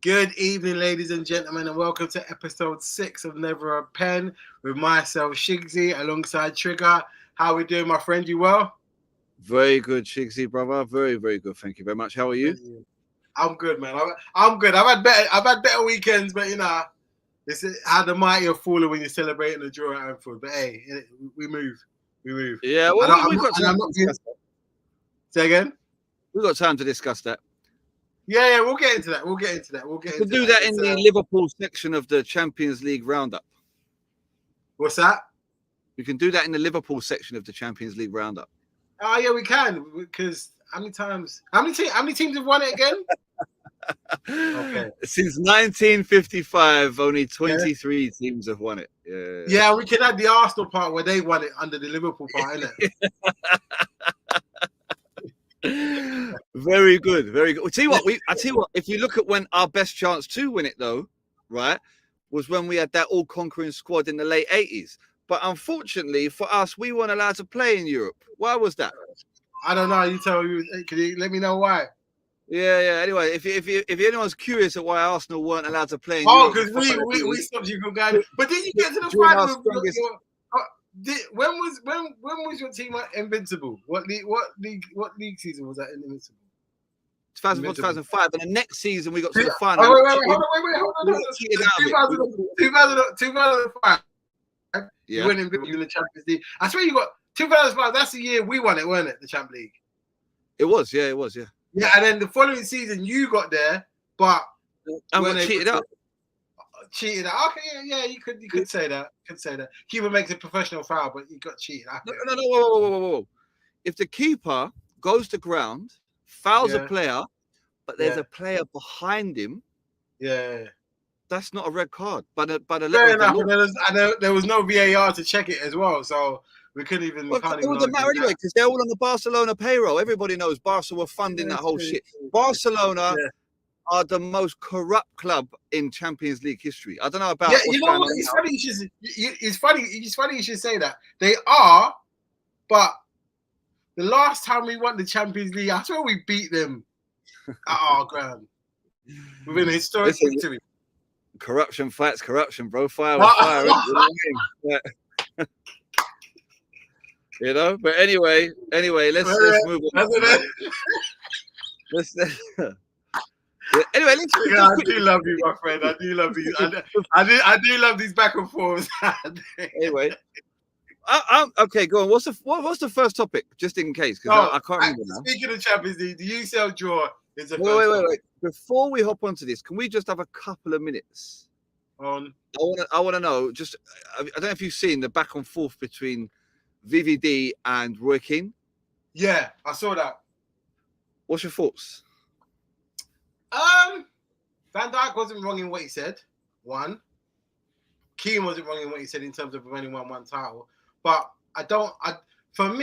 Good evening, ladies and gentlemen, and welcome to episode 6 of Never a Pen with myself, Shigsy, alongside Trigger. How we doing, my friend? You well? Very good, Shigsy, brother. Very, very good. Thank you very much. How are you? I'm good, man. I'm good. I've had better weekends, but this is how the mighty have fallen when you're celebrating the draw at Anfield. But hey, we move. Yeah, well, we got time to discuss that. Say again? We got time to discuss that. Yeah, we'll get into that. We'll do that in the Liverpool section of the Champions League roundup. What's that? We can do that in the Liverpool section of the Champions League roundup. Oh yeah, we can, because how many teams have won it again? Okay. Since 1955, only 23 teams have won it. Yeah, we can add the Arsenal part where they won it under the Liverpool part, innit? Very good, very good. I tell you what, if you look at when our best chance to win it, though, right, was when we had that all-conquering squad in the late 80s. But unfortunately for us, we weren't allowed to play in Europe. Why was that? I don't know. You tell me. Can you let me know why? Yeah. Anyway, if anyone's curious at why Arsenal weren't allowed to play in Europe, because we stopped you from going. But did you get to the final? When was your team invincible? What league season was that invincible? 2004, 2005, and the next season we got to the final. Hold on. 2005. Yeah. You went in the Champions League. I swear you got 2005. That's the year we won it, weren't it? The Champions League. It was. Yeah. Yeah, and then the following season you got there, but I'm gonna cheated out. Cheated out. Okay, yeah. You could say that. Keeper makes a professional foul, but you got cheated out. No. Whoa. If the keeper goes to ground, fouls a player, but there's a player behind him. Yeah. That's not a red card. But fair enough. There was no VAR to check it as well, so we couldn't even. Well, it doesn't matter anyway because they're all on the Barcelona payroll. Everybody knows Barca were funding that whole shit. Barcelona are the most corrupt club in Champions League history. I don't know about. Yeah, you know what? It's funny. It's funny you should say that. They are, but the last time we won the Champions League, I swear we beat them at our ground. Within a historic victory. Corruption fights corruption, bro. Fire with fire. You know, but anyway, let's move on. Anyway, I do love you, my friend. I do love these. I do love these back and forths. Anyway, okay, go on. What's the first topic, just in case? Because I can't remember now. Speaking of Champions League, the UCL draw is the first. Wait. Before we hop onto this, can we just have a couple of minutes? I want to know. Just I don't know if you've seen the back and forth between VVD and Roy Keane. Yeah, I saw that. What's your thoughts? Van Dijk wasn't wrong in what he said. One. Keane wasn't wrong in what he said in terms of winning one title. But from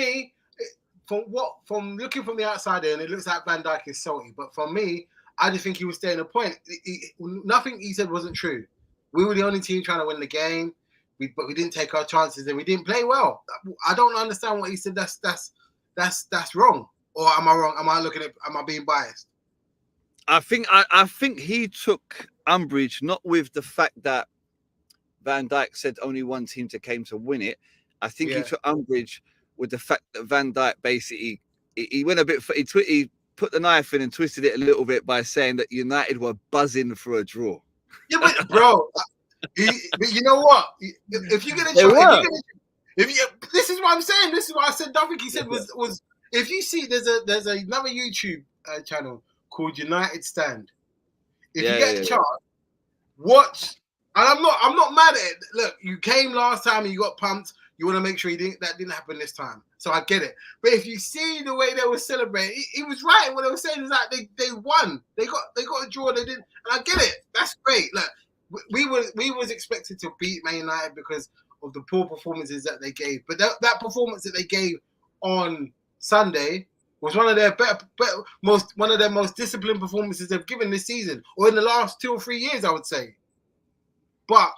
looking from the outside in, it looks like Van Dijk is salty. But for me, I just think he was staying a point. Nothing he said wasn't true. We were the only team trying to win the game, but we didn't take our chances and we didn't play well. I don't understand what he said. That's wrong. Or am I wrong? Am I being biased? I think he took umbrage not with the fact that Van Dijk said only one team came to win it. I think he took umbrage with the fact that Van Dijk basically he went a bit. He put the knife in and twisted it a little bit by saying that United were buzzing for a draw. Yeah, but bro, but you know what? If you're gonna try, this is what I'm saying. This is what I said. Nothing he said was. If you see, there's another YouTube channel called United Stand. If you get a chance, watch. And I'm not mad at it. Look, you came last time and you got pumped. You want to make sure that didn't happen this time. So I get it. But if you see the way they were celebrating, he was right. What they were saying is that they won. They got a draw. They didn't. And I get it. That's great. Look, we was expected to beat Man United because of the poor performances that they gave. But that performance that they gave on Sunday was one of their most disciplined performances they've given this season, or in the last 2 or 3 years, I would say. But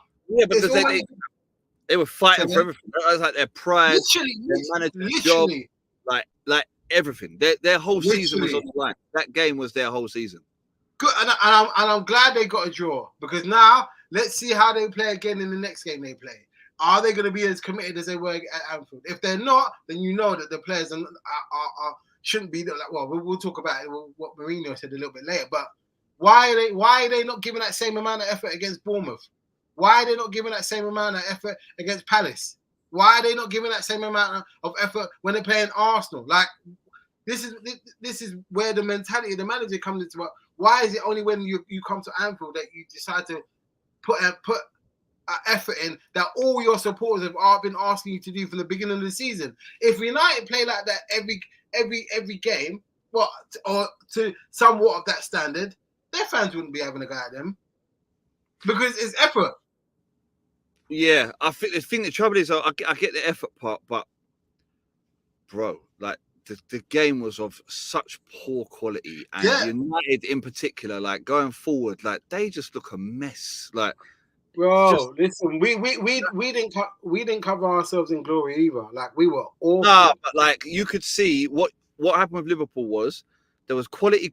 they were fighting for everything. That was like their pride, their manager's job, like everything. Their whole season was on the line. That game was their whole season. Good, and I'm glad they got a draw, because now let's see how they play again in the next game they play. Are they going to be as committed as they were at Anfield? If they're not, then you know that the players are shouldn't be like. Well, we'll talk about it, what Mourinho said a little bit later. But why are they not giving that same amount of effort against Bournemouth? Why are they not giving that same amount of effort against Palace? Why are they not giving that same amount of effort when they're playing Arsenal? Like, this is where the mentality of the manager comes into it. Why is it only when you come to Anfield that you decide to put effort in that all your supporters have been asking you to do from the beginning of the season? If United play like that every game, or to somewhat of that standard, their fans wouldn't be having a go at them, because it's effort. Yeah, I think the trouble is, I get the effort part, but bro, like the game was of such poor quality, and United in particular, like going forward, like they just look a mess. Like, bro, listen, we didn't cover ourselves in glory either. Like, we were awful. Nah, but like you could see what happened with Liverpool was there was quality,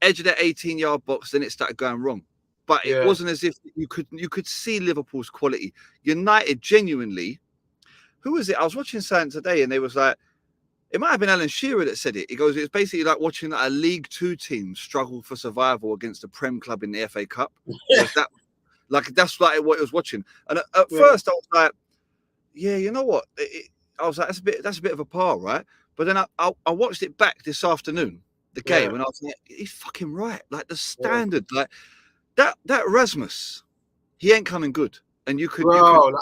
edge of the 18-yard box, then it started going wrong. But it wasn't as if you could see Liverpool's quality. United genuinely, who was it? I was watching something today, and they was like, it might have been Alan Shearer that said it. He goes, it's basically like watching a League Two team struggle for survival against a Prem club in the FA Cup. That's like what I was watching. And at first, I was like, yeah, you know what? I was like, that's a bit of a par, right? But then I watched it back this afternoon, the game, and I was like, he's fucking right. Like the standard, like. That Rasmus, he ain't coming good, and you could. Bro,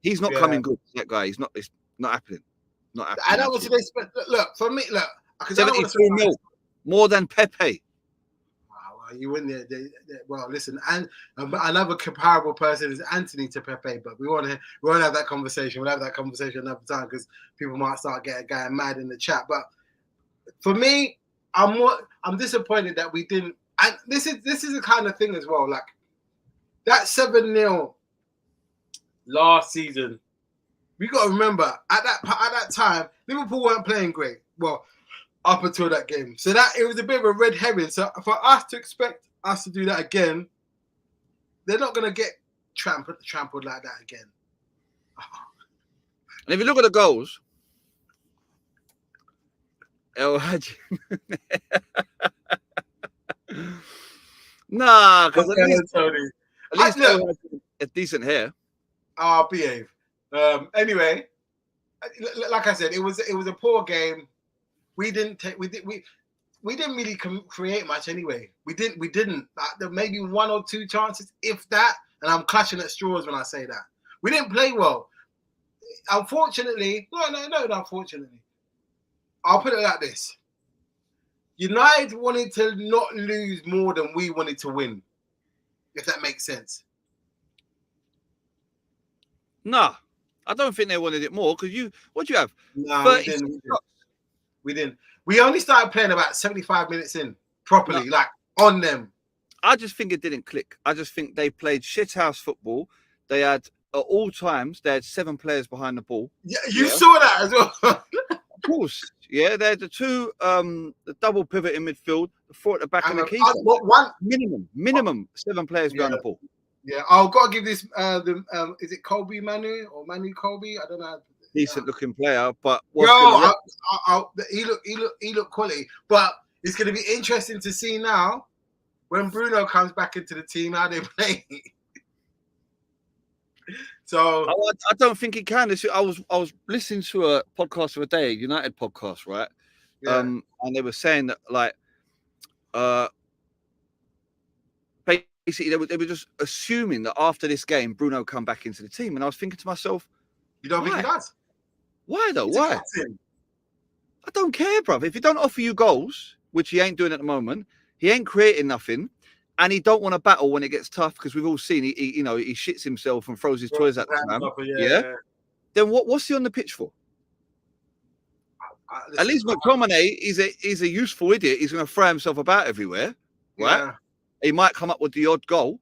he's not coming good. That guy, it's not happening. Not happening. I know what they spent. Look for me. Look, 74 mil, more than Pepe. Wow, you win there. Well, listen, and another comparable person is Anthony to Pepe, but we won't have that conversation. We'll have that conversation another time, because people might start getting mad in the chat. But for me, I'm disappointed that we didn't. And this is the kind of thing as well. Like that 7-0 last season, we got to remember at that time Liverpool weren't playing great. Well, up until that game, so that it was a bit of a red herring. So for us to expect us to do that again, they're not going to get trampled like that again. And if you look at the goals, El Hadji. Nah, because at least they had a decent hair. I'll behave. Anyway, like I said, it was a poor game. We didn't really create much anyway. We didn't. There may be one or two chances, if that. And I'm clutching at straws when I say that. We didn't play well. Unfortunately, unfortunately, I'll put it like this. United wanted to not lose more than we wanted to win, if that makes sense. Nah, I don't think they wanted it more, because what do you have? No, we didn't. We only started playing about 75 minutes in properly, like on them. I just think it didn't click. I just think they played shithouse football. They had, at all times, they had 7 players behind the ball. Yeah, you saw that as well. Of course, yeah. They're the two, the double pivot in midfield, the 4 at the back, and the keeper. Minimum 7 players behind the ball. Yeah, I've got to give this. Is it Colby Manu or Manu Colby? I don't know. Decent looking player, but he looked quality. But it's going to be interesting to see now when Bruno comes back into the team how they play. So I don't think he can. I was listening to a podcast the other day, a United podcast, right? Yeah. And they were saying that, like, basically they were just assuming that after this game Bruno come back into the team, and I was thinking to myself, you don't think he does? Why though? Why? I don't care, bruv. If he don't offer you goals, which he ain't doing at the moment, he ain't creating nothing. And he don't want to battle when it gets tough, because we've all seen he shits himself and throws his toys at the man. Yeah. Then what's he on the pitch for? At least McTominay, he's a useful idiot. He's going to throw himself about everywhere, right? Yeah. He might come up with the odd goal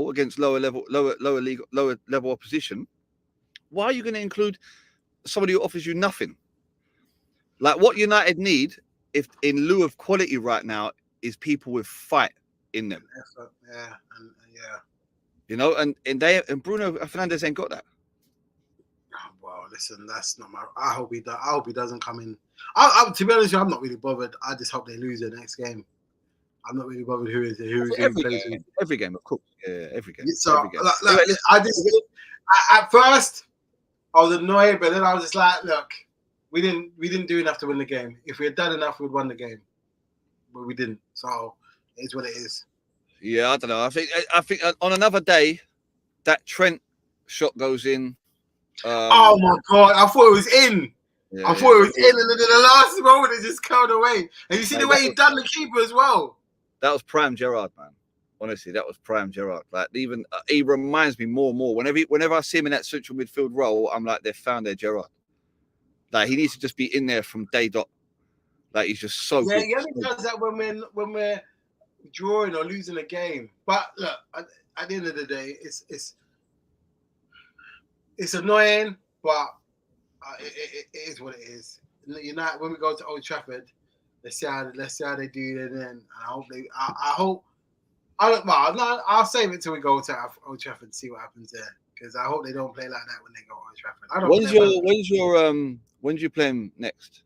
against lower level opposition. Why are you going to include somebody who offers you nothing? Like, what United need if in lieu of quality right now is people with fight in them. Yeah. You know, and Bruno Fernandes ain't got that. Well, listen, that's not my. I hope he doesn't come in. To be honest with you, I'm not really bothered. I just hope they lose the next game. I'm not really bothered who plays. Every game, of course. Yeah, every game. So every game. At first I was annoyed, but then I was just like, look, we didn't do enough to win the game. If we had done enough, we'd won the game, but we didn't. So it's what it is. Yeah, I don't know. I think on another day, that Trent shot goes in. Oh my God! I thought it was in. Yeah, I thought it was in, and then the last moment it just curled away. And you see the way he done the keeper as well. That was prime Gerrard, man. Honestly, that was prime Gerrard. Like even he reminds me more and more. Whenever I see him in that central midfield role, I'm like, they've found their Gerrard. Like he needs to just be in there from day dot. Like he's just so good. He only does that when we're drawing or losing a game. But look, at the end of the day, it's annoying, but it is what it is. United, when we go to Old Trafford, let's see how they do it. And then I'll save it till we go to Old Trafford and see what happens there. Because I hope they don't play like that when they go to Old Trafford. When do you play them next?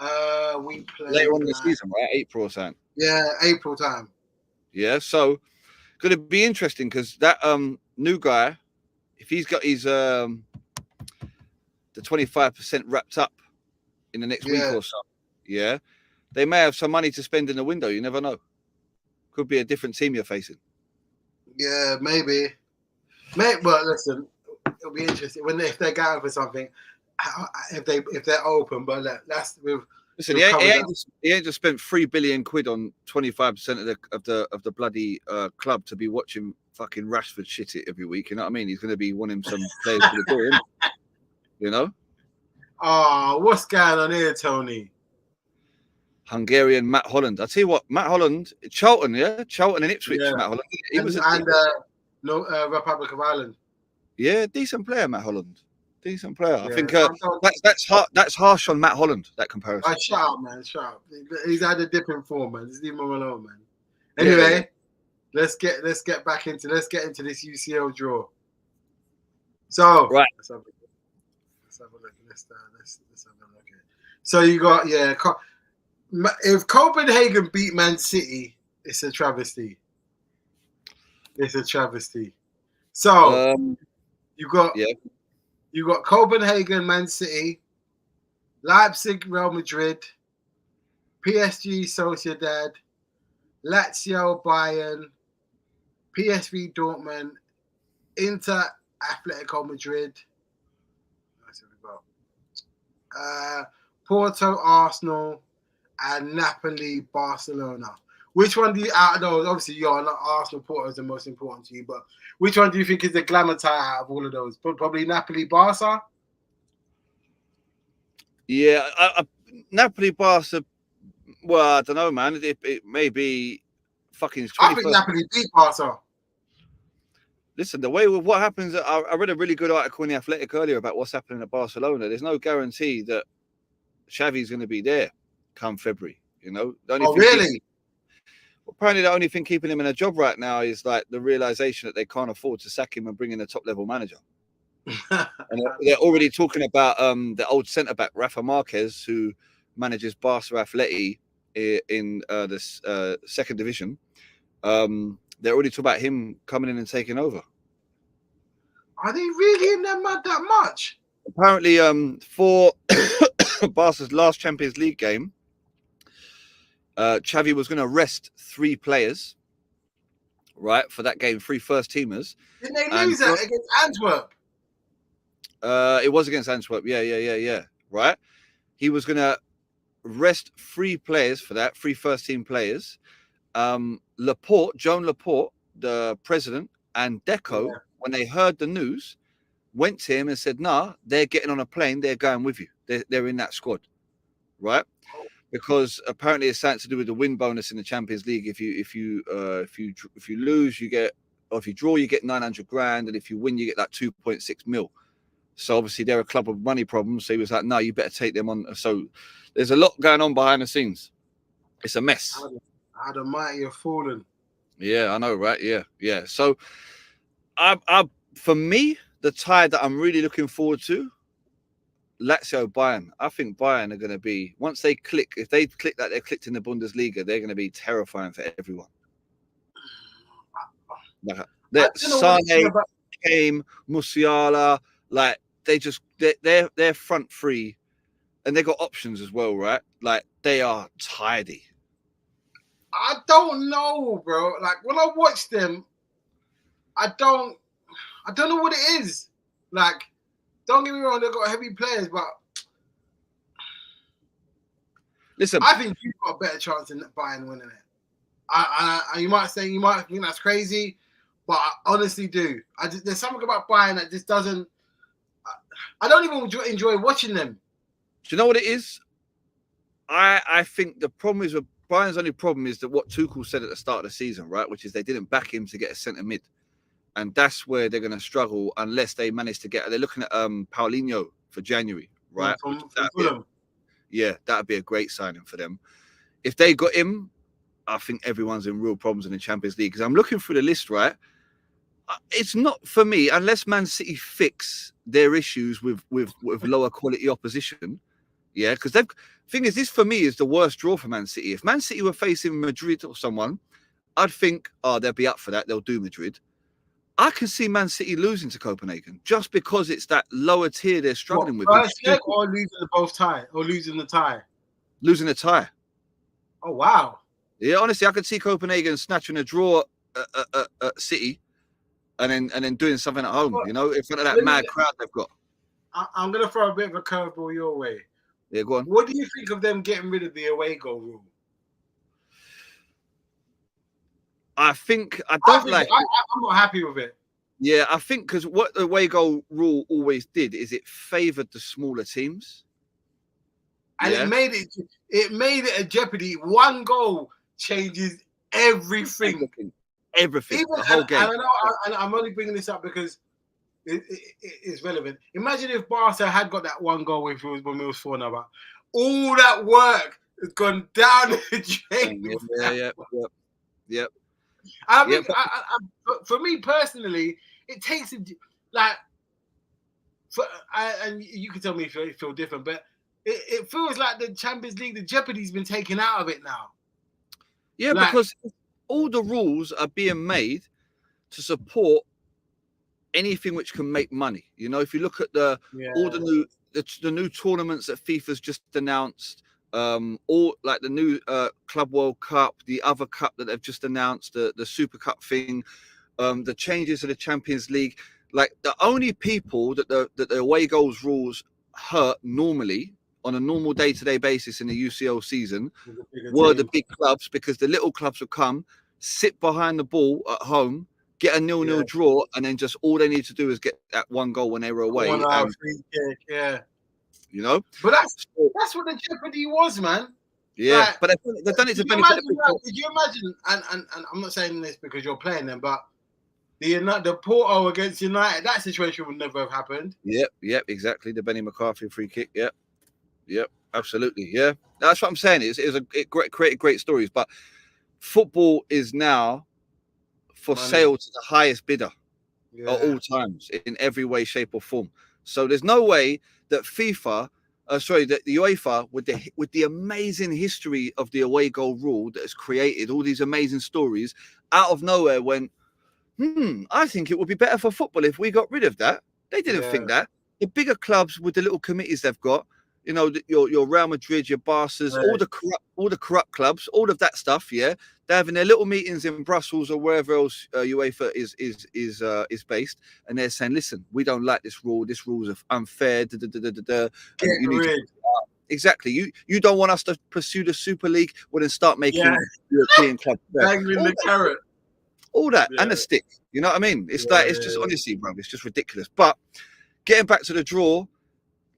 We play later on in the season, right? April or something. Yeah, April time. Yeah, so going to be interesting because that new guy, if he's got his the 25% wrapped up in the next week or so, yeah, they may have some money to spend in the window. You never know. Could be a different team you're facing. Yeah, maybe. Well, listen, it'll be interesting if they're going for something. If they're open, but that's with. Listen, he ain't just spent £3 billion on 25% of the bloody club to be watching fucking Rashford shit it every week. You know what I mean? He's going to be wanting some players for the door, isn't he? You know? Oh, what's going on here, Tony? Hungarian Matt Holland. I tell you what, Matt Holland, Charlton and Ipswich. Yeah. Matt Holland. He was Republic of Ireland. Yeah, decent player, Matt Holland. Decent player. I think that's harsh on Matt Holland. That comparison. Shut up, man. Shut up. He's had a dip in form, man. Just leave him alone, man. Anyway, let's get into this UCL draw. So right. Let's have a look. Let's have a look. So you got if Copenhagen beat Man City, it's a travesty. It's a travesty. So you got Copenhagen, Man City, Leipzig, Real Madrid, PSG, Sociedad, Lazio, Bayern, PSV, Dortmund, Inter, Atletico Madrid. That's what we got. Porto, Arsenal, and Napoli, Barcelona. Which one do you, out of those, obviously you're not Arsenal, Porto is the most important to you, but which one do you think is the glamour tie out of all of those? Probably Napoli, Barca? Yeah, Napoli, Barca, well, I don't know, man. It may be fucking 21st. I think Napoli beat Barca. Listen, the way with what happens, I read a really good article in The Athletic earlier about what's happening at Barcelona. There's no guarantee that Xavi's going to be there come February, you know? Really? Apparently, the only thing keeping him in a job right now is like the realization that they can't afford to sack him and bring in a top-level manager. And they're already talking about the old centre-back, Rafa Marquez, who manages Barca Atleti in the second division. They're already talking about him coming in and taking over. Are they really in that much? Apparently, for Barca's last Champions League game, Xavi was going to rest 3 players, right, for that game, 3 first-teamers. Didn't they lose that against Antwerp? It was against Antwerp, yeah, right? He was going to rest 3 players for that, 3 first-team players. Joan Laporte, the president, and Deco, when they heard the news, went to him and said, nah, they're getting on a plane, they're going with you. They're in that squad, right? Because apparently it's something to do with the win bonus in the Champions League. If you lose, you get, or if you draw, you get 900 grand, and if you win, you get like 2.6 mil, So obviously they're a club of money problems. So he was like, no, you better take them on. So there's a lot going on behind the scenes. It's a mess. How the mighty have fallen. Yeah, I know, right? Yeah. So for me, the tie that I'm really looking forward to, Lazio Bayern. I think Bayern are going to be, once they click, if they click like they clicked in the Bundesliga, they're going to be terrifying for everyone. That Sane, Kane, Musiala, like they're front three, and they got options as well, right? Like they are tidy. I don't know, bro. Like when I watch them, I don't know what it is. Like, don't get me wrong, they've got heavy players, but listen, I think you've got a better chance than Bayern winning it. You might think that's crazy, but I honestly do. There's something about Bayern that just doesn't. I don't even enjoy watching them. Do you know what it is? I think the problem is with Bayern's only problem is that what Tuchel said at the start of the season, right? Which is they didn't back him to get a centre mid. And that's where they're going to struggle unless they manage to get. They're looking at Paulinho for January, right? From yeah, that'd be a great signing for them. If they got him, I think everyone's in real problems in the Champions League. Because I'm looking through the list, right? It's not for me unless Man City fix their issues with lower quality opposition. Yeah, because thing is, this for me is the worst draw for Man City. If Man City were facing Madrid or someone, I'd think, oh, they'll be up for that. They'll do Madrid. I can see Man City losing to Copenhagen just because it's that lower tier they're struggling with. First leg or losing the tie? Losing the tie. Oh, wow. Yeah, honestly, I could see Copenhagen snatching a draw at City and then doing something at home, in front of that mad crowd they've got. I'm going to throw a bit of a curveball your way. Yeah, go on. What do you think of them getting rid of the away goal rule? I'm not happy with it. Yeah, I think because what the away goal rule always did is it favoured the smaller teams, and it made it a jeopardy. One goal changes everything. Everything. Even, the whole game. And I'm only bringing this up because it's relevant. Imagine if Barca had got that one goal when we was 4-0. All that work has gone down the drain. Yep. I mean, for me personally, it takes and you can tell me if you feel different, but it feels like the Champions League, the jeopardy's been taken out of it now. Yeah, because all the rules are being made to support anything which can make money. If you look at all the new tournaments that FIFA's just announced. All like the new Club World Cup, the other cup that they've just announced, the Super Cup thing, the changes to the Champions League. Like the only people that the away goals rules hurt normally on a normal day-to-day basis in the UCL season were the big clubs, because the little clubs would come, sit behind the ball at home, get a 0-0 draw, and then just all they need to do is get that one goal when they were away. Free kick, yeah. But that's what the jeopardy was, man. Yeah, but they've done it to benefit people. Did you imagine? And I'm not saying this because you're playing them, but the Porto against United, that situation would never have happened. Yep, exactly. The Benny McCarthy free kick. Yep, absolutely. Yeah, that's what I'm saying. It created great stories, but football is now for sale to the highest bidder at all times in every way, shape, or form. So there's no way that that the UEFA, with the amazing history of the away goal rule that has created all these amazing stories, out of nowhere went, I think it would be better for football if we got rid of that. They didn't think that. The bigger clubs with the little committees they've got, your Real Madrid, your Barca's, all the corrupt clubs, all of that stuff. Yeah, they're having their little meetings in Brussels or wherever else UEFA is based, and they're saying, "Listen, we don't like this rule. This rule is unfair." Exactly. You don't want us to pursue the Super League? Well, then start making European clubs. Dangling the carrot. All that and a stick. You know what I mean? It's it's just honestly, bro, it's just ridiculous. But getting back to the draw.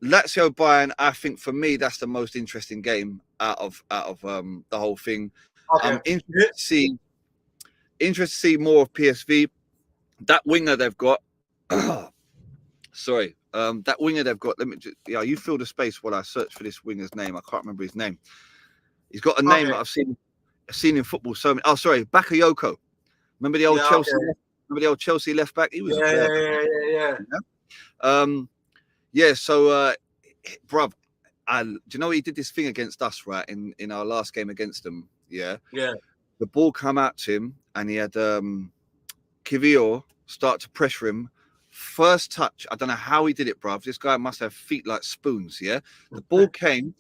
Lazio Bayern, I think for me that's the most interesting game out of the whole thing. Okay. I'm interested to see more of PSV. That winger they've got, sorry, That winger they've got. Let me just, you fill the space while I search for this winger's name. I can't remember his name. He's got a name that I've seen in football so many. Oh, sorry, Bakayoko. Remember the old Chelsea? Okay. Remember the old Chelsea left back? He was a player. Yeah. So, bruv, do you know he did this thing against us, right? In our last game against them. Yeah. Yeah. The ball come out to him, and he had Kivior start to pressure him. First touch, I don't know how he did it, bruv. This guy must have feet like spoons, yeah? The ball came.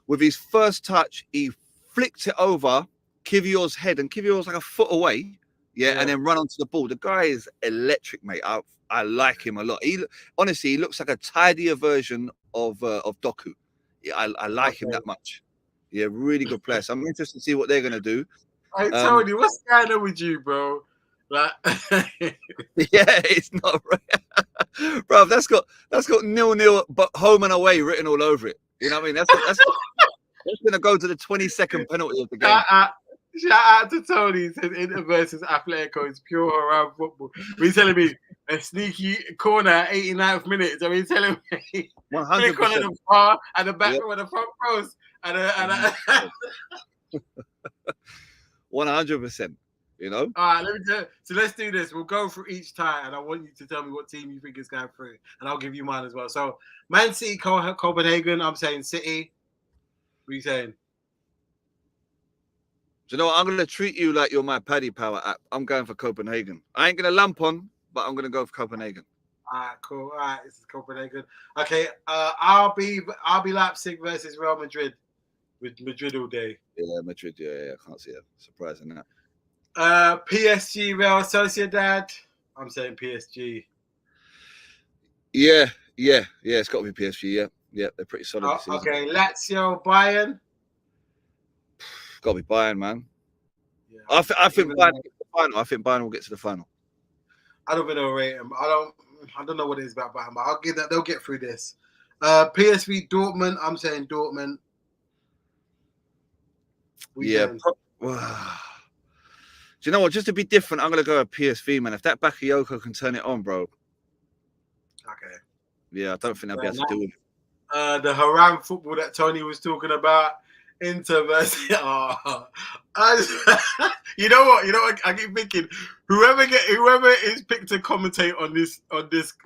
With his first touch, he flicked it over Kivior's head, and Kivior was like a foot away, and then run onto the ball. The guy is electric, mate. I like him a lot. Honestly, he looks like a tidier version of Doku. Yeah, I like him that much. Yeah, really good player. So I'm interested to see what they're going to do. I told you, what's going on with you, bro? Like, yeah, it's not right, bro. That's got 0-0, but home and away written all over it. You know what I mean? That's gonna go to the 22nd penalty of the game. Shout out to Tony. He said Inter versus Atletico is pure around football. He's telling me a sneaky corner at 89th minute. So he's telling me 100% corner the far and the back with the front post and 100%. You know. All right, so let's do this. We'll go through each tie, and I want you to tell me what team you think is going through, and I'll give you mine as well. So, Man City, Copenhagen. I'm saying City. What are you saying? Do you know what? I'm going to treat you like you're my Paddy Power app. I'm going for Copenhagen. I ain't going to lamp on, but I'm going to go for Copenhagen. All right, cool. All right, this is Copenhagen. Okay, RB Leipzig versus Real Madrid. With Madrid all day. Yeah, Madrid. Yeah. I can't see a surprise in that. PSG, Real Sociedad. I'm saying PSG. Yeah. It's got to be PSG. Yeah, they're pretty solid. Okay, Lazio, Bayern. Got to be Bayern, man. Yeah, I think Bayern will get to the final. I think Bayern will get to the final. I don't think they'll rate them. I don't know what it is about Bayern, but I'll give that. They'll get through this. PSV, Dortmund. I'm saying Dortmund. Do you know what? Just to be different, I'm going to go with PSV, man. If that Bakayoko can turn it on, bro. Okay. Yeah, I don't think they'll be able to do it. The haram football that Tony was talking about. Inter versus... You know what? I keep thinking, whoever is picked to commentate on this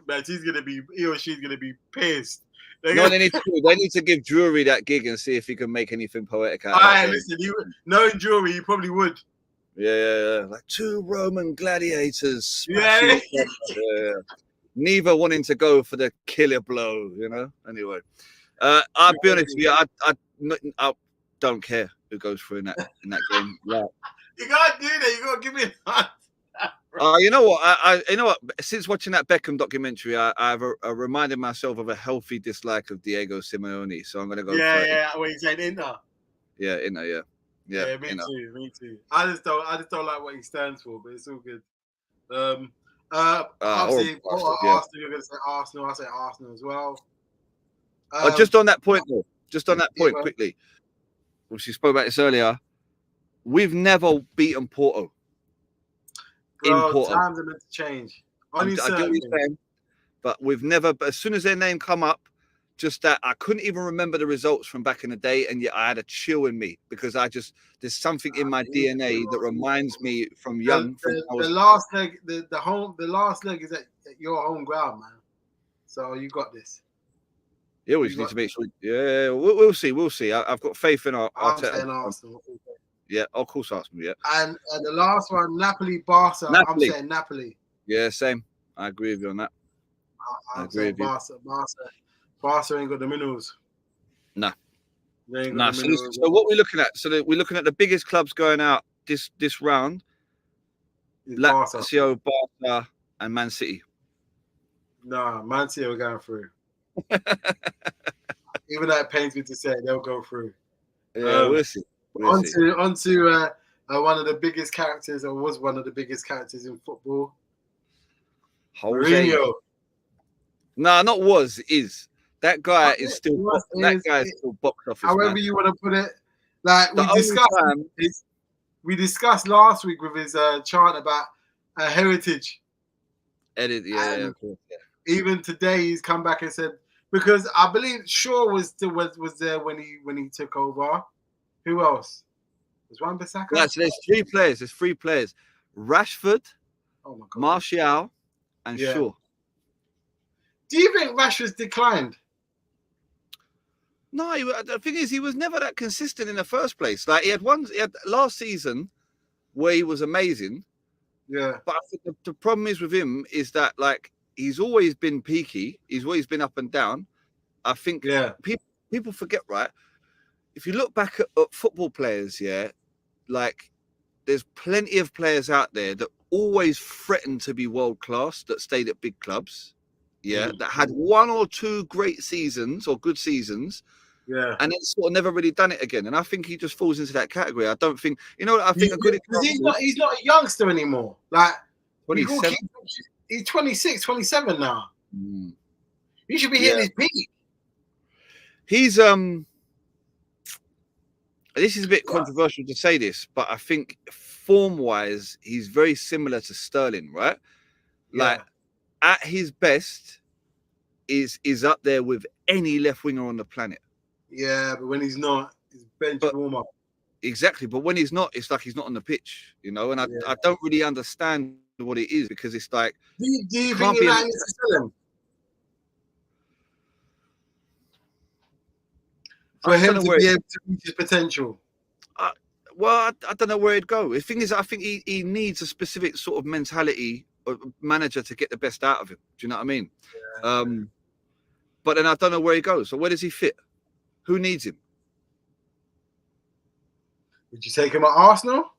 match, he or she's going to be pissed. They need to give Drury that gig and see if he can make anything poetic out of it. Listen, knowing Drury, you probably would. Yeah. Like 2 Roman gladiators. Yeah. Neither wanting to go for the killer blow, you know? Anyway. I'll be honest with you, I don't care who goes through in that game. Yeah. You gotta do that. You gotta give me a you know what? Since watching that Beckham documentary, I've reminded myself of a healthy dislike of Diego Simeone. So I'm gonna go. Yeah. What you saying, Inter? Yeah, Inter. Yeah. Me too. I just don't like what he stands for, but it's all good. Obviously, Arsenal. You're gonna say Arsenal. I say Arsenal as well. Just on that point, quickly. We spoke about this earlier. We've never beaten Porto. Bro, times are meant to change. I get what you're saying, but we've never. But as soon as their name come up, just that I couldn't even remember the results from back in the day, and yet I had a chill in me because there's something in my DNA that reminds me from young. The last leg, the last leg is at your home ground, man. So you got this. Yeah, we just need to make sure. Yeah, we'll see. I've got faith in our. I'm saying Arsenal. Yeah, of course, Arsenal. Yeah. And the last one, Napoli, Barca. I'm saying Napoli. Yeah, same. I agree with you on that. I'm saying Barca. Barca ain't got the minerals. Nah. So what we're looking at? So we're looking at the biggest clubs going out this round. Lazio, Barca, and Man City. No, Man City are going through. Even though it pains me to say, they'll go through. Yeah, we'll see. Onto one of the biggest characters, or was one of the biggest characters in football. Mourinho. Nah, not was, is. That guy is still box office. However you want to put it. Like we discussed last week with his chant about heritage. Of course, yeah. even today he's come back and said, because I believe Shaw was there when he took over. Who else? Was Wan-Bissaka? Yeah, so there's three players. Rashford, Martial, and Shaw. Do you think Rashford's declined? No, the thing is, he was never that consistent in the first place. Like he had last season where he was amazing. Yeah. But I think the problem is with him is that like he's always been peaky. He's always been up and down. I think people forget, right? If you look back at football players, like there's plenty of players out there that always threatened to be world class that stayed at big clubs. That had one or two great seasons or good seasons. And then sort of never really done it again. And I think he just falls into that category. I don't think, I think a good example. He's not a youngster anymore. Like 27. He's 26, 27 now. He should be hitting his peak. He's this is a bit controversial to say this, but I think form-wise, he's very similar to Sterling, right? Like at his best is up there with any left winger on the planet. Yeah, but when he's not, he's bench warm up. Exactly, but when he's not, it's like he's not on the pitch, and I don't really understand what it is because it's like. Do you think United needs to sell him? For him to be able to reach his potential? Well, I don't know where he'd go. The thing is, I think he needs a specific sort of mentality of manager to get the best out of him. Do you know what I mean? Yeah. But then I don't know where he goes. So where does he fit? Who needs him? Would you take him at Arsenal?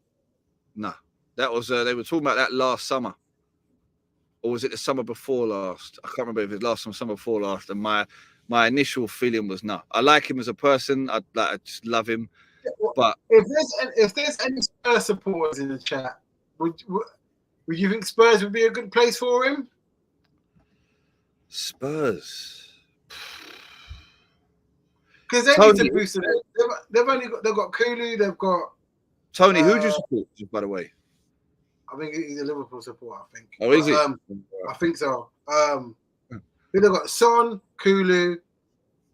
No. That was they were talking about that last summer. Or was it the summer before last? I can't remember if it was last summer before last. And my initial feeling was no. I like him as a person. I just love him. But if there's any Spurs supporters in the chat, would you think Spurs would be a good place for him? Spurs. Because they need to boost it. They've got Kulu, they've got Tony. Who do you support, by the way? I think he's a Liverpool supporter. I think. Oh, is he? I think so. They've got Son, Kulu,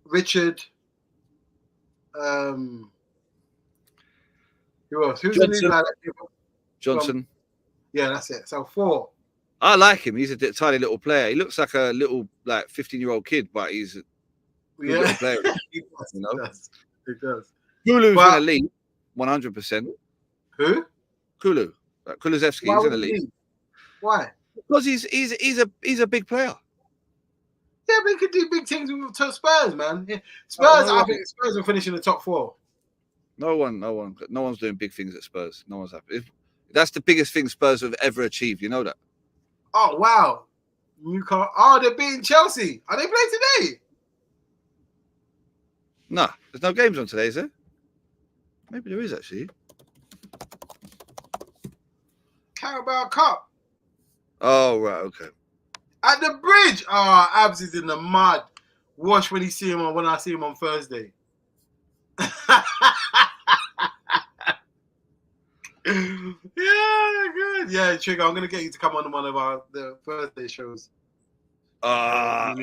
Richard. Who else? Who's Johnson. the new guy? Johnson. Yeah, that's it. So 4. I like him. He's a tiny little player. He looks like a little 15-year-old kid, but he's a good little player. He does. He does. Kulu's in the league, 100%. Who? Kulu. Kulusevski is in the league. Why? Because he's a big player. Yeah, but he could do big things with Spurs, man. Yeah. I think Spurs will finish in the top 4. No one's doing big things at Spurs. No one's happy. That's the biggest thing Spurs have ever achieved. You know that? Oh wow! They're beating Chelsea. Are they playing today? No, there's no games on today, is there? Maybe there is actually. Carabao Cup. Oh right, okay. At the bridge. Oh, Abs is in the mud. Watch when I see him on Thursday. Yeah, good. Yeah, Trigger, I'm gonna get you to come on one of the Thursday shows. I've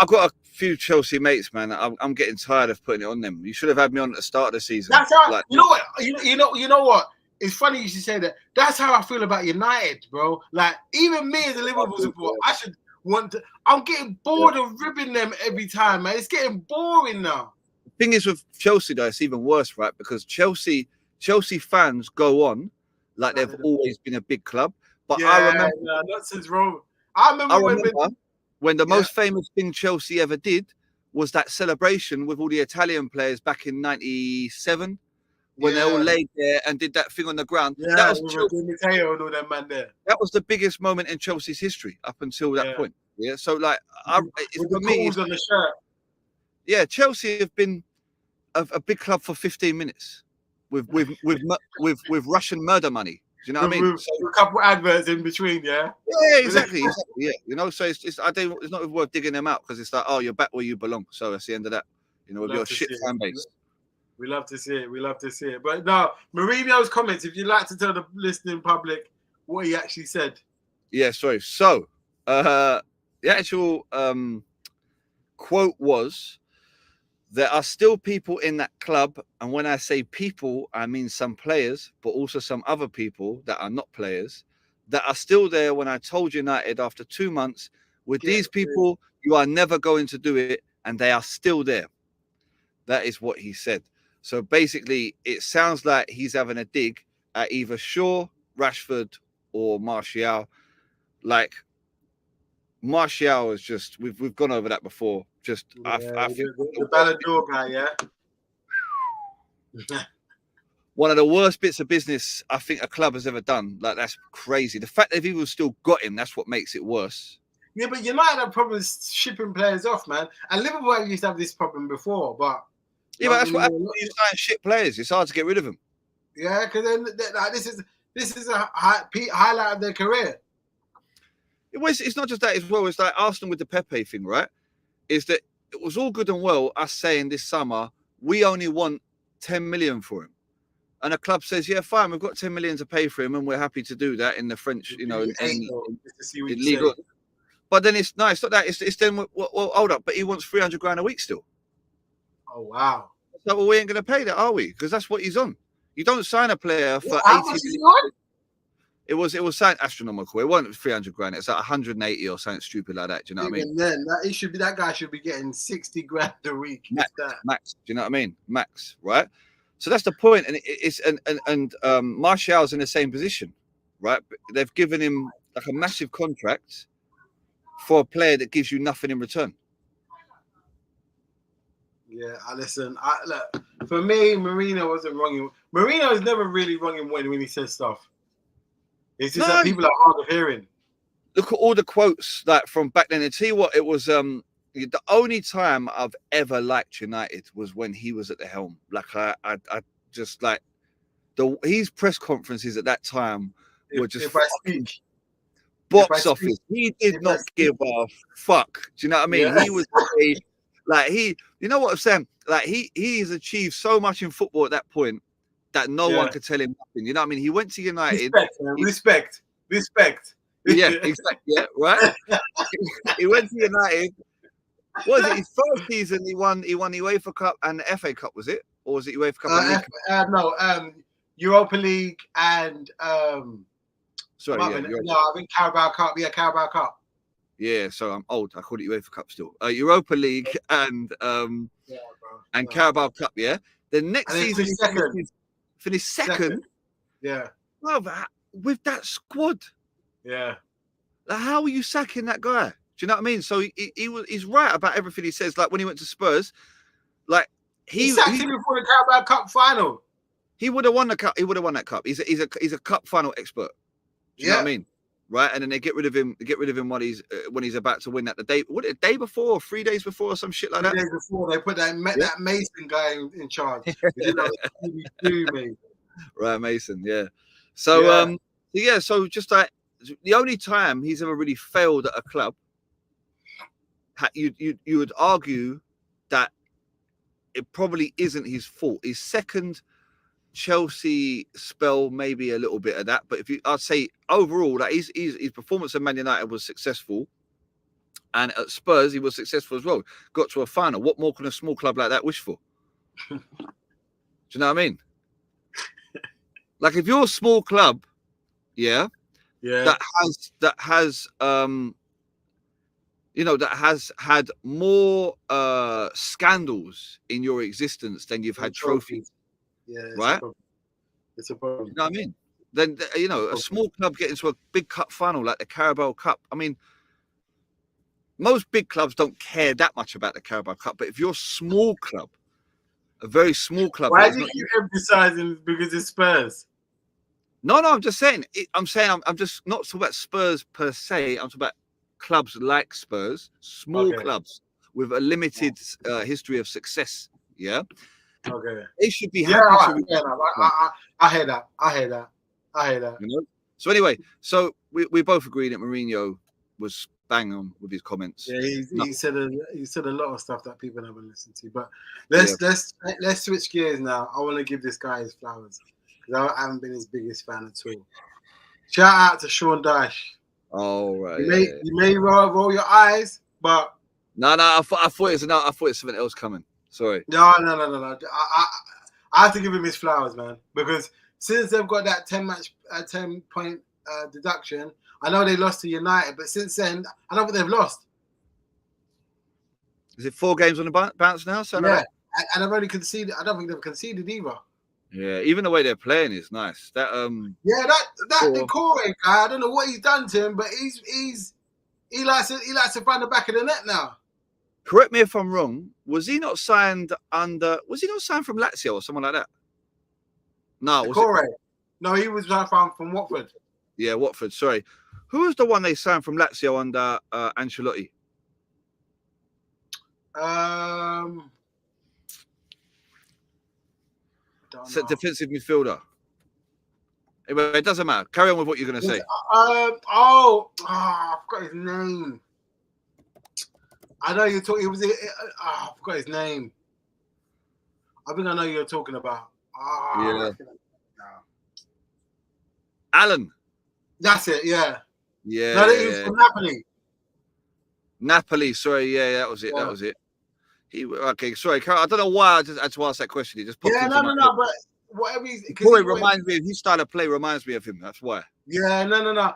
got a few Chelsea mates, man. I'm getting tired of putting it on them. You should have had me on at the start of the season. That's how you know what you know what. It's funny you should say that. That's how I feel about United, bro. Like even me as a Liverpool supporter, I should want to. I'm getting bored of ribbing them every time, man. It's getting boring now. The thing is with Chelsea, though, it's even worse, right? Because Chelsea fans go on like they've always been a big club. But I remember not since Rome. I remember when the most famous thing Chelsea ever did was that celebration with all the Italian players back in '97 when they all laid there and did that thing on the ground. Yeah, that was Mateo and all that man there. That was the biggest moment in Chelsea's history up until that point. Yeah, so like for me, on the shirt. Yeah, Chelsea have been a big club for 15 minutes with Russian murder money. Do you know what I mean? A couple adverts in between, yeah. Yeah, exactly. Yeah, so it's not worth digging them out because it's like, oh, you're back where you belong. So that's the end of that. With your shit fan base. We love to see it. But now, Mourinho's comments. If you'd like to tell the listening public what he actually said. Yeah, sorry. So, quote was, there are still people in that club, and when I say people, I mean some players, but also some other people that are not players, that are still there when I told United after 2 months, with these people, you are never going to do it, and they are still there. That is what he said. So basically, it sounds like he's having a dig at either Shaw, Rashford, or Martial. Like, Martial is just, we've gone over that before. Just I think the Ballon d'Or guy, yeah. One of the worst bits of business I think a club has ever done. Like, that's crazy. The fact that people still got him, that's what makes it worse. Yeah, but United have problems shipping players off, man. And Liverpool used to have this problem before, but yeah, but that's what happens when you sign shit players. It's hard to get rid of them. Yeah, because then like, this is a highlight of their career. It's not just that as well. It's like Arsenal with the Pepe thing, right? Is that it was all good and well us saying this summer we only want 10 million for him, and a club says, yeah, fine, we've got 10 million to pay for him, and we're happy to do that in the French, in legal. But then it's not that. It's then well, hold up, but he wants 300 grand a week still. Oh wow! So well, we ain't going to pay that, are we? Because that's what he's on. You don't sign a player for 80 million. It was something astronomical. It wasn't 300 grand. It's like 180 or something stupid like that. Do you know what I mean? Then that guy should be getting 60 grand a week. Max. Do you know what I mean? Max, right? So that's the point. And it's Martial's in the same position, right? They've given him like a massive contract for a player that gives you nothing in return. Yeah, listen. Look, for me, Mourinho wasn't wrong. Mourinho is never really wrong in when he says stuff. It's just that people are hard of hearing. Look at all the quotes like from back then. And tell you what, it was the only time I've ever liked United was when he was at the helm. Like I just like his press conferences at that time were just box office. He did not give a fuck. Do you know what I mean? Yeah. He was like you know what I'm saying? Like he's achieved so much in football at that point that no one could tell him nothing. You know what I mean? He went to United. Respect. Yeah, exactly. Yeah, right. He went to United. What was it? His first season, he won the UEFA Cup and the FA Cup. Was it, or was it UEFA Cup? No, Europa League and sorry, I think Carabao Cup. Yeah, Carabao Cup. Yeah, so I'm old. I call it UEFA Cup still. Europa League and Carabao Cup. Yeah. The next season, finished second. Yeah. Well, with that squad. Yeah. Like, how are you sacking that guy? Do you know what I mean? So he's right about everything he says. Like when he went to Spurs, like he sacked him before the Carabao Cup final. He would have won the cup. He would have won that cup. He's a cup final expert. Do you know what I mean? Right, and then they get rid of him. When he's about to win that the day before, or 3 days before, or some shit like that. 3 days before, they put that Mason guy in charge. Right, Mason. Yeah. So so just like the only time he's ever really failed at a club, you would argue that it probably isn't his fault. His second Chelsea spell, maybe a little bit of that, but I'd say overall that his performance at Man United was successful, and at Spurs he was successful as well. Got to a final. What more can a small club like that wish for? Do you know what I mean? Like if you're a small club, that has had more scandals in your existence than you've had trophies. Yeah, right. It's a problem. You know what I mean? Then a small club getting to a big cup final like the Carabao Cup. I mean, most big clubs don't care that much about the Carabao Cup, but if you're a small club, a very small club, why do you keep emphasizing because it's Spurs? No, I'm just saying. I'm just not talking about Spurs per se. I'm talking about clubs like Spurs, small clubs with a limited history of success. Yeah. Okay. They should be happy. I hear that. You know? So anyway, we both agree that Mourinho was bang on with his comments. Yeah, he said a lot of stuff that people haven't listened to. But let's switch gears now. I want to give this guy his flowers because I haven't been his biggest fan at all. Shout out to Sean Dyche. Oh right. You may roll your eyes, but no. I thought it was I thought it's something else coming. Sorry. No. I have to give him his flowers, man, because since they've got that 10-point deduction, I know they lost to United, but since then, I don't think they've lost. Is it 4 games on the bounce now? Yeah, and I've only conceded. I don't think they've conceded either. Yeah, even the way they're playing is nice. That Decore guy, I don't know what he's done to him, but he likes to find the back of the net now. Correct me if I'm wrong. Was he not signed from Lazio or someone like that? No, Decore. No, he was from Watford. Yeah, Watford. Sorry, who was the one they signed from Lazio under Ancelotti? Defensive midfielder. Anyway, it doesn't matter. Carry on with what you're going to say. I forgot his name. I know you're talking. I forgot his name. I think I know you're talking about. Yeah. Alan. That's it. Yeah. Yeah. No, he was from Napoli. Napoli. Sorry. Yeah, that was it. Yeah. That was it. Okay. Sorry, I don't know why I just had to ask that question. He just popped into my head. But whatever. Reminds me of his style of play. Reminds me of him. That's why. Yeah. No.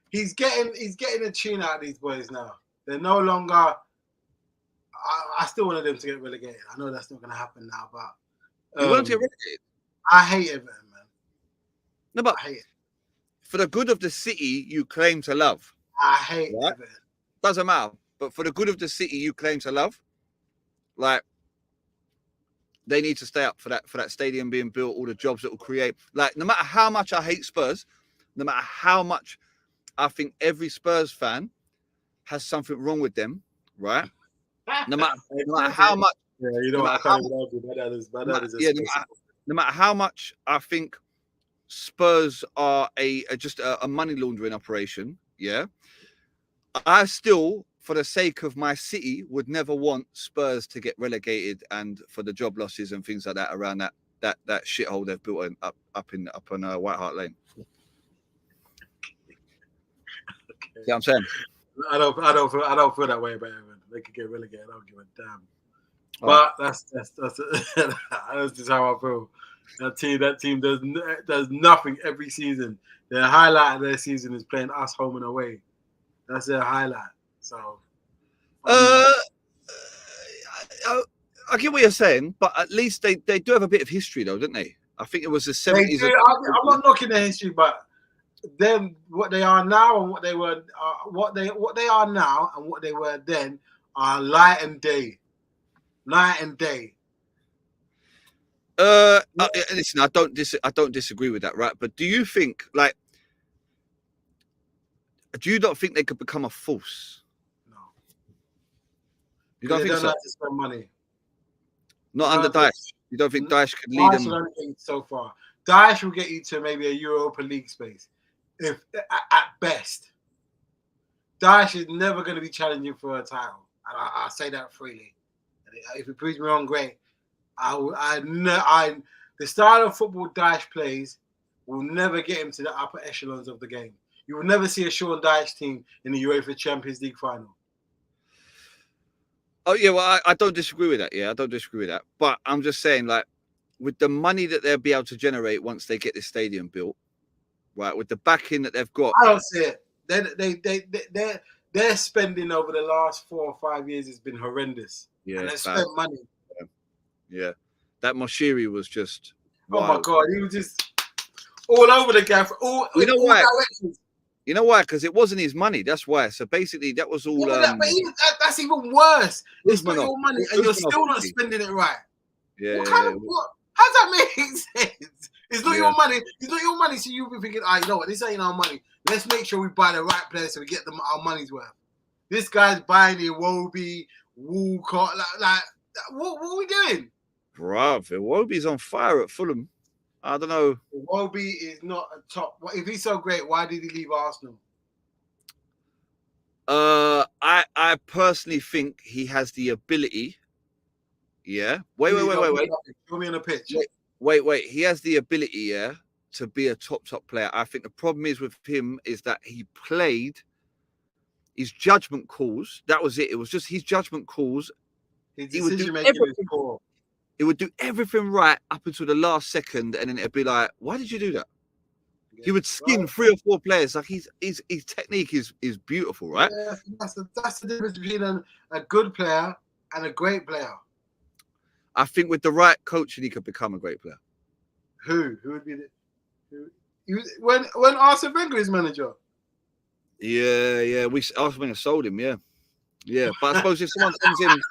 He's getting a tune out of these boys now. They're no longer. I still wanted them to get relegated. I know that's not going to happen now, but you want to get relegated? I hate Everton, man. No, but I hate it. For the good of the city you claim to love. I hate Everton. Doesn't matter. But for the good of the city you claim to love, like they need to stay up for that stadium being built, all the jobs it will create. Like no matter how much I hate Spurs, no matter how much I think every Spurs fan has something wrong with them, right? No matter how much. Yeah, you know, I can't even argue. No matter how much I think Spurs are just a money laundering operation, yeah, I still, for the sake of my city, would never want Spurs to get relegated and for the job losses and things like that around that shithole they've built up on White Hart Lane. Okay. See what I'm saying? I don't feel that way about Everton. They could get relegated. I don't give a damn. But that's just how I feel. That team does nothing every season. Their highlight of their season is playing us home and away. That's their highlight. So, I get what you're saying, but at least they do have a bit of history, though, don't they? I think it was the 70s. I'm not knocking their history, but them what they are now and what they were, what they are now and what they were then are light and day. Listen, I don't disagree with that, right? But do you think, like, do you not think they could become a force? No. You don't think so? Have to spend money. Not under Dyche. You don't think Dyche could lead them? So far, Dyche will get you to maybe a Europa League space, if at best. Dyche is never going to be challenging for a title. I say that freely. If it proves me wrong, great. The style of football Dyche plays will never get him to the upper echelons of the game. You will never see a Sean Dyche team in the UEFA Champions League final. Oh, yeah, well, I don't disagree with that. Yeah, I don't disagree with that. But I'm just saying, like, with the money that they'll be able to generate once they get this stadium built, right, with the backing that they've got. I don't see it. Their spending over the last 4 or 5 years has been horrendous. Yeah, and they spent money. Yeah. That Moshiri was just. Oh, my God. He was just all over the gaff. You know why? Directions. You know why? Because it wasn't his money. That's why. So basically, that was all. But that's even worse. It's not your money, and you're still not spending it right. Yeah. What? How does that make sense? It's not your money. It's not your money. So you'll be thinking, you know what? This ain't our money. Let's make sure we buy the right players so we get them our money's worth. This guy's buying Iwobi, Walcott. What are we doing? Bruv, Iwobi's on fire at Fulham. I don't know. Iwobi is not a top. If he's so great, why did he leave Arsenal? I personally think he has the ability. Yeah. Wait. Show me on a pitch. Wait. He has the ability, yeah, to be a top player. I think the problem is with him is that he played his judgment calls. That was it. It was just his judgment calls. His decision making is poor. It would do everything right up until the last second, and then it'd be like, "Why did you do that?" Yeah. He would skin 3 or 4 players. Like his technique is beautiful, right? Yeah, that's the difference between a good player and a great player. I think with the right coaching, he could become a great player. Who would be when Arsene Wenger is manager? Yeah. Arsene Wenger sold him. Yeah. But I suppose if someone comes in,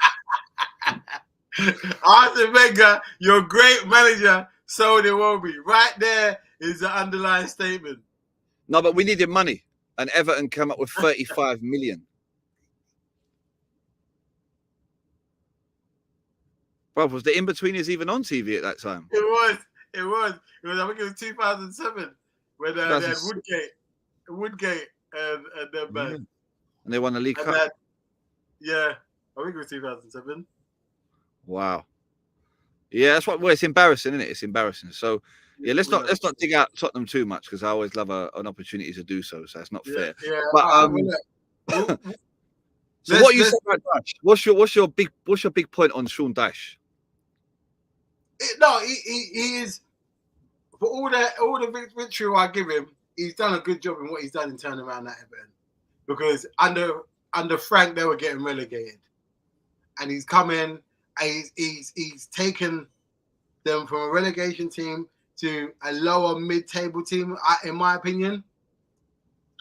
Arsene Wenger, your great manager, sold him won't be. Right there is the underlying statement. No, but we needed money, and Everton came up with 35 million. Bro, was the In-Betweeners even on TV at that time? It was. I think it was 2007 when they had Woodgate and them back. And they won the League Cup. I think it was 2007. Wow. Yeah, that's what. Well, it's embarrassing, isn't it? It's embarrassing. So, let's not dig out Tottenham too much because I always love an opportunity to do so. So it's not fair. Yeah. But so what you said about Dyche? What's your big point on Sean Dyche? He is, for all the victory I give him, he's done a good job in what he's done in turning around that Everton. Because under Frank they were getting relegated, and he's come in and he's taken them from a relegation team to a lower mid-table team, in my opinion.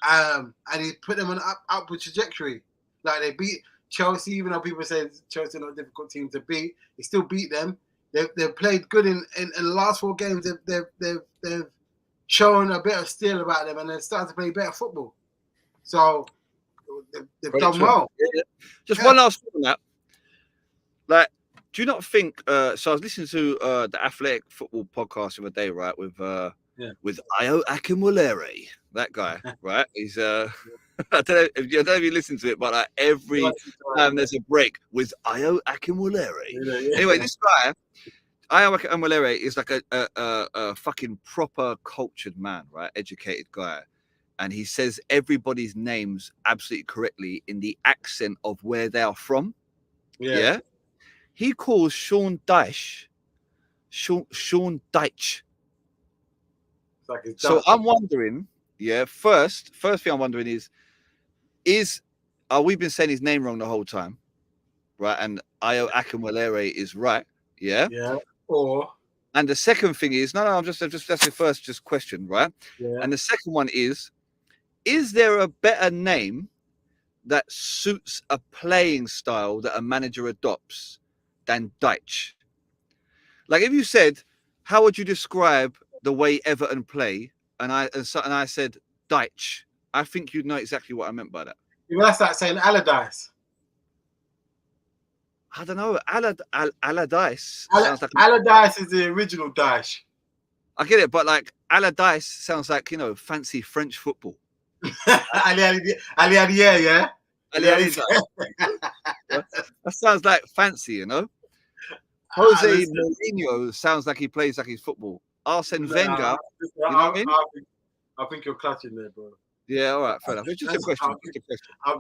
And he put them on an upward trajectory. Like they beat Chelsea, even though people say Chelsea are not a difficult team to beat, he still beat them. They've played good in the last 4 games. They've shown a bit of steel about them, and they're starting to play better football. So they've done well. Yeah. Just one last thing on that. Like, do you not think? So I was listening to the Athletic Football podcast the other day, right? With Ayo Akinwolere, that guy, right? He's I don't know if you listen to it, but like every time there's a break with Ayo Akinwolere. Anyway, this guy, Ayo Akinwolere, is like a fucking proper cultured man, right? Educated guy. And he says everybody's names absolutely correctly in the accent of where they are from. Yeah. He calls Sean Dyche Sean Dyche. Like so I'm wondering, first thing I'm wondering is we've been saying his name wrong the whole time, right? And Ayo Akinwolere is right, yeah. And the second thing is I'm just that's the first question, right? Yeah. And the second one is there a better name that suits a playing style that a manager adopts than Dyche? Like if you said, how would you describe the way Everton play? And I said Dyche, I think you'd know exactly what I meant by that. That's like saying Allardyce. I don't know. Allardyce. Allardyce is the original Dyche. I get it, but like Allardyce sounds like, fancy French football. Ali, yeah. That sounds like fancy, Jose Mourinho sounds like he plays like he's football. Arsene Wenger, you know what I mean? I think you're clutching there, bro. Yeah, all right, fair enough. It's just a question.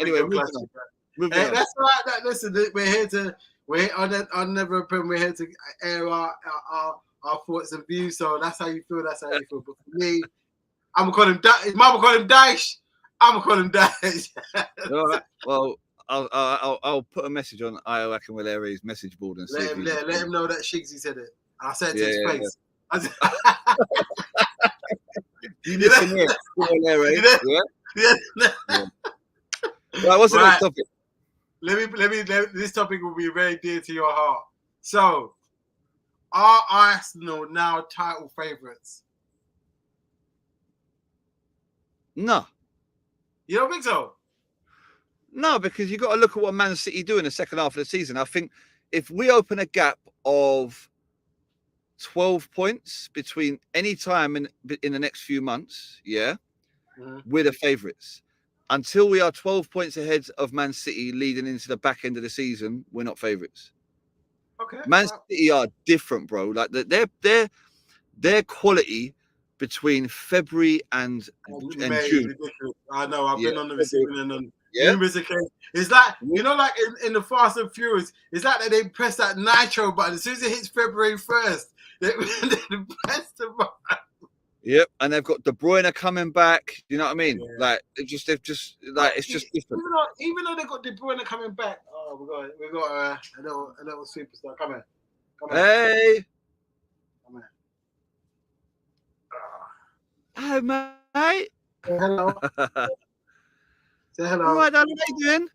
Anyway, moving on. That's all right. Listen, we're on Never Open. We're here to air our thoughts and views. So that's how you feel. That's how you feel. But for me, I'm gonna call him Dyche. Mama call him Dyche. I'm gonna call him Dyche. All right. Well, I'll put a message on Ayo Akinwolere's message board and let him know that Shigsy said it. I said it to his face. You listen here, Akinwolere. Yeah. Right, what's the next topic? Let me. This topic will be very dear to your heart. So, are Arsenal now title favourites? No. You don't think so? No, because you got to look at what Man City do in the second half of the season. I think if we open a gap of 12 points between any time in the next few months, we're the favourites. Until we are 12 points ahead of Man City leading into the back end of the season, we're not favourites. Okay. Man City are different, bro. Like their quality between February and June. I know. I've been on the receiving end on numerous occasions. It's like, like in the Fast and Furious, it's like they press that nitro button. As soon as it hits February 1st, they press the button. Yep, and they've got De Bruyne coming back. You know what I mean? Yeah. Like they've just it's just different. Even though they've got De Bruyne coming back, we got a little superstar. Come here. Hey. Come here. Hi, mate. Say hello. Say hello. All right, darling, how you doing?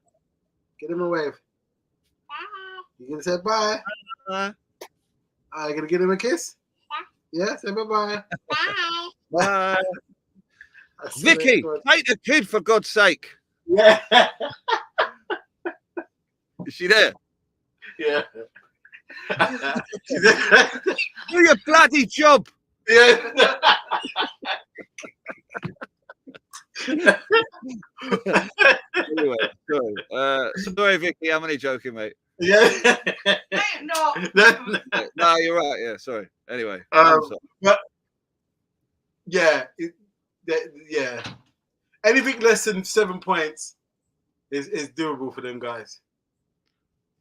Give him a wave. Bye. You gonna say bye? Bye. Are you gonna give him a kiss? Yeah, say bye-bye. Bye. Bye. Vicky, take the kid for God's sake. Yeah. Is she there? Yeah. Do your bloody job. Yeah. Anyway, sorry, Vicky, I'm only joking, mate. Yeah. No. No, you're right. Yeah, sorry. Anyway, but yeah, yeah. Anything less than 7 points is doable for them guys.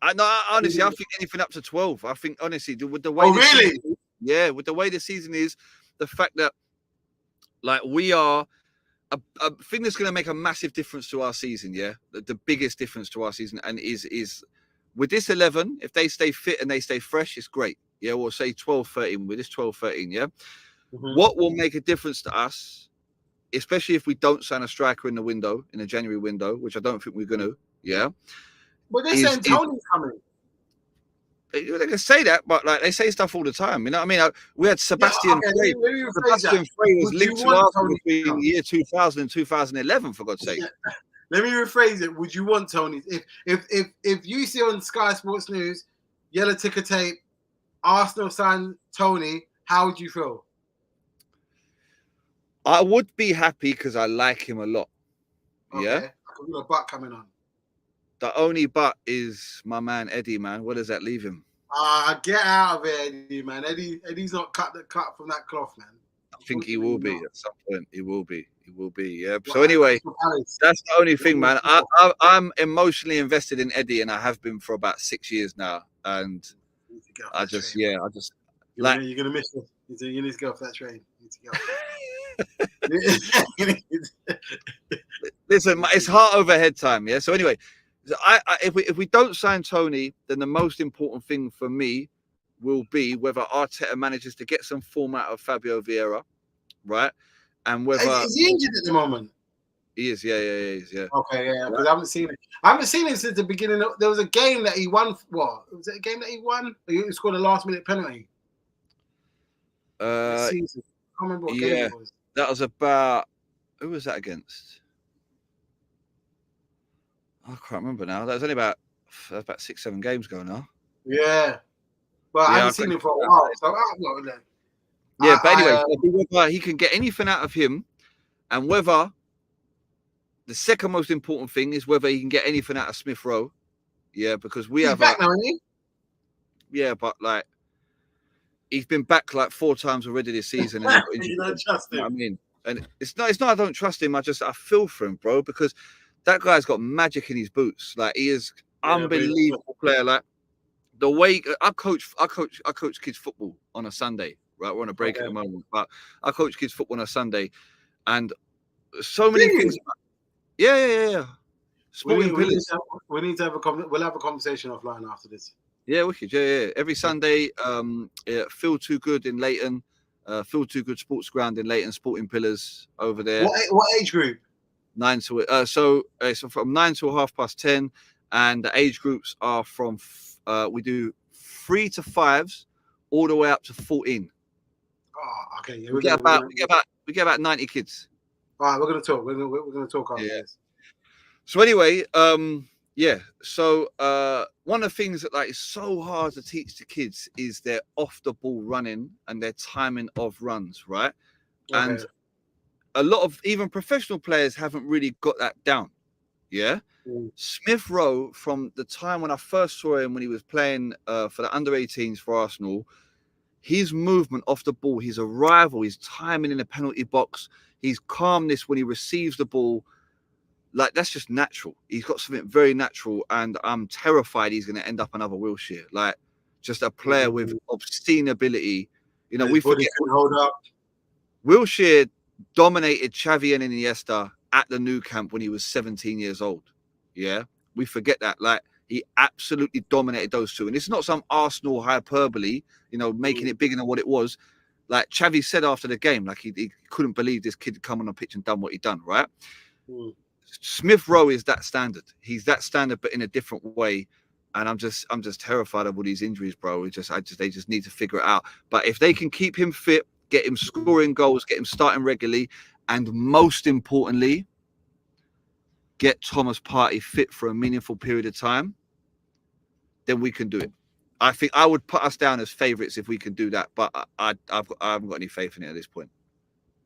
Honestly, I think anything up to 12. I think honestly, with the way. Oh, really? With the way the season is, the fact that like we are. A thing that's going to make a massive difference to our season, the biggest difference to our season, and is with this 11, if they stay fit and they stay fresh, it's great. Yeah, we'll say 12-13 with this 12-13. Yeah, what will make a difference to us, especially if we don't sign a striker in the January window, which I don't think we're going to. Yeah, but they're saying Tony's coming. They can say that, but like they say stuff all the time. You know what I mean? We had Sebastian Frey. Sebastian Frey was linked to Arsenal between the year 2000 and 2011, for God's sake. Let me rephrase it. Would you want Tony? If you see on Sky Sports News, yellow ticker tape, Arsenal signed Tony, how would you feel? I would be happy because I like him a lot. Okay. Yeah. I've got a butt coming on. The only but is my man Eddie, man. Where does that leave him? Get out of it, Eddie, man. Eddie's not cut from that cloth, man. I think he will be at some point. He will be. Yeah. So anyway, that's the only thing, man. I'm emotionally invested in Eddie, and I have been for about 6 years now. And I just. You're gonna miss it. You need to go off that train. Listen, it's heart over head time. Yeah. So anyway. If we don't sign Tony, then the most important thing for me will be whether Arteta manages to get some form out of Fabio Vieira, right? And whether is he injured at the moment? He is, yeah. Okay, yeah, because I haven't seen it. I haven't seen him since the beginning. There was a game that he won. What was it? A game that he won? He scored a last-minute penalty. I can't remember what game it was. That was about. Who was that against? I can't remember now. That was only about 6-7 games ago now. Yeah, but I haven't seen him for a while. So but anyway, whether he can get anything out of him, and whether the second most important thing is whether he can get anything out of Smith Rowe. Yeah, because he's back now, isn't he? Yeah, but like he's been back like 4 times already this season. And you don't trust him. I mean, and it's not. I don't trust him. I feel for him, bro, because. That guy's got magic in his boots. Like he is unbelievable player. Like the way I coach kids football on a Sunday. Right, we're on a break at the moment, but I coach kids football on a Sunday, and so many things. Yeah. We need to have we'll have a conversation offline after this. Yeah, wicked. Yeah. Every Sunday, Feel Too Good in Leighton, Feel Too Good Sports Ground in Leighton, Sporting Pillars over there. What age group? 9 to so from 9 to 10:30, and the age groups are from we do 3 to 5s all the way up to 14. Oh, okay. Yeah, we get about 90 kids. All right, we're gonna talk. We're gonna talk after this. So anyway, So one of the things that is so hard to teach the kids is their off the ball running and their timing of runs, right? Okay. And a lot of even professional players haven't really got that down. Yeah. Smith Rowe, from the time when I first saw him when he was playing for the under-18s for Arsenal, his movement off the ball, his arrival, his timing in the penalty box, his calmness when he receives the ball, like that's just natural. He's got something very natural, and I'm terrified he's going to end up another Wilshere. Like just a player with obscene ability. You know, we forget hold up. Wilshere dominated Xavi and Iniesta at the Nou Camp when he was 17 years old. Yeah, we forget that. Like he absolutely dominated those two, and it's not some Arsenal hyperbole. You know, making it bigger than what it was. Like Xavi said after the game, like he couldn't believe this kid had come on the pitch and done what he'd done. Right. Smith Rowe is that standard. He's that standard, but in a different way. And I'm just terrified of all these injuries, bro. They just need to figure it out. But if they can keep him fit, get him scoring goals, get him starting regularly, and most importantly, get Thomas Partey fit for a meaningful period of time, then we can do it. I think I would put us down as favourites if we can do that, but I haven't got any faith in it at this point.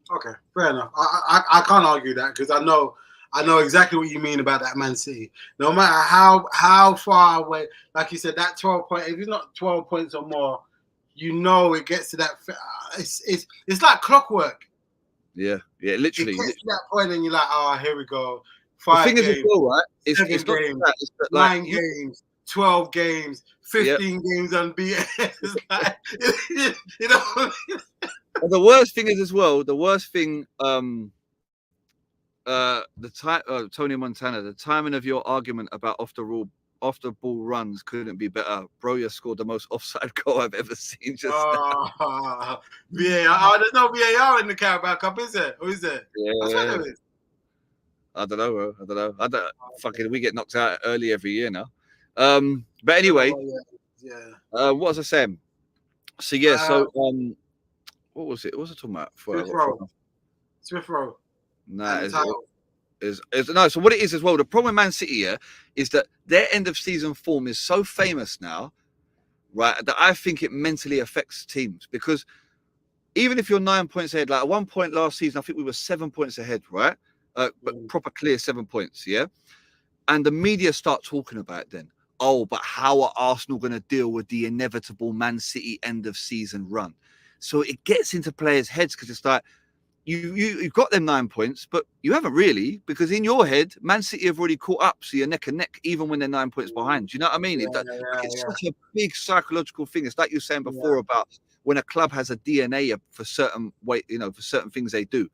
Okay, fair enough. I can't argue that because I know exactly what you mean about that Man City. No matter how far away, like you said, that 12 point, if it's not 12 points or more, you know it gets to that. It's like clockwork. Yeah, literally. It gets to that point, and you're like, oh, here we go. 5 games, as well, right? It's 7 games, that, it's 9 games, 12 games, 15 games unbeaten. It's like, you know. And the worst thing is as well. The worst thing. Tony Montana, the timing of your argument about off the ball runs couldn't be better. Broja scored the most offside goal I've ever seen. Just VAR. Oh, there's no VAR in the Carabao Cup, is there? Or is there? Yeah. I don't know, bro. I don't. Fucking, we get knocked out early every year now. But anyway, what was I saying? So what was it? What was I talking about? Smith Rowe. No, so what it is as well, the problem with Man City here is that their end of season form is so famous now, right, that I think it mentally affects teams, because even if you're 9 points ahead, like at one point last season, I think we were 7 points ahead, right? But proper clear 7 points, yeah? And the media start talking about it then. Oh, but how are Arsenal going to deal with the inevitable Man City end of season run? So it gets into players' heads because it's like, you've got them 9 points, but you haven't really, because in your head, Man City have already caught up, so you're neck and neck, even when they're 9 points behind. Do you know what I mean? It's such a big psychological thing. It's like you were saying before about when a club has a DNA for certain way, for certain things they do.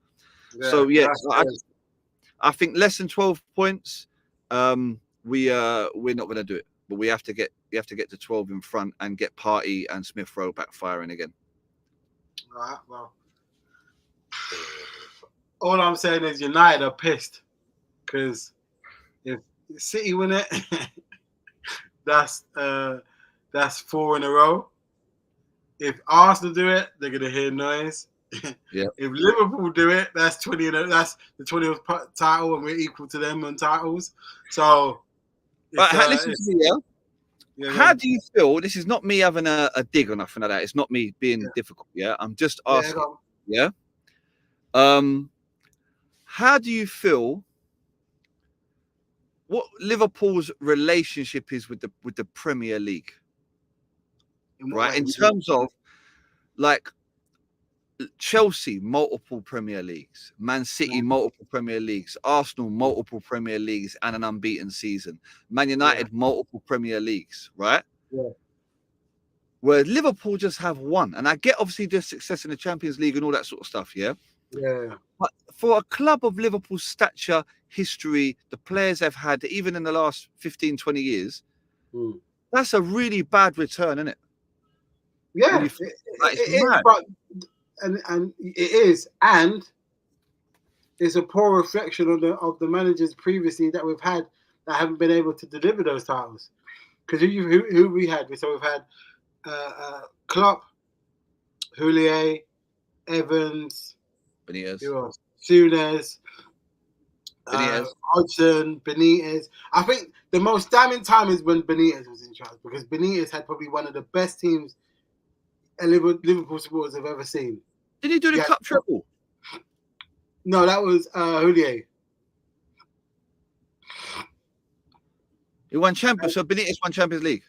I think less than 12 points, we're not going to do it. But we have to get to 12 in front and get Partey and Smith Rowe back firing again. All right, well. All I'm saying is United are pissed because if City win it, that's 4 in a row. If Arsenal do it, they're gonna hear noise. Yeah. If Liverpool do it, that's 20. That's the 20th title, and we're equal to them on titles. So, listen to me, yeah. How do you feel? This is not me having a dig or nothing like that. It's not me being difficult. Yeah, I'm just asking. Yeah. How do you feel? What Liverpool's relationship is with the Premier League, right? In terms of like Chelsea, multiple Premier Leagues, Man City, multiple Premier Leagues, Arsenal, multiple Premier Leagues, and an unbeaten season. Man United, multiple Premier Leagues, right? Yeah. Where Liverpool just have one, and I get obviously the success in the Champions League and all that sort of stuff, yeah. Yeah. But for a club of Liverpool's stature, history, the players they've had, even in the last 15, 20 years, that's a really bad return, isn't it? Yeah, it is, but and it is, and it's a poor reflection of the managers previously that we've had that haven't been able to deliver those titles. Because who we had? So we've had Klopp, Houllier, Evans, Benitez, Souness, Hodgson, Benitez. I think the most damning time is when Benitez was in charge, because Benitez had probably one of the best teams Liverpool supporters have ever seen. Did he do the cup triple? No, that was Houllier. He won Champions. So Benitez won Champions League.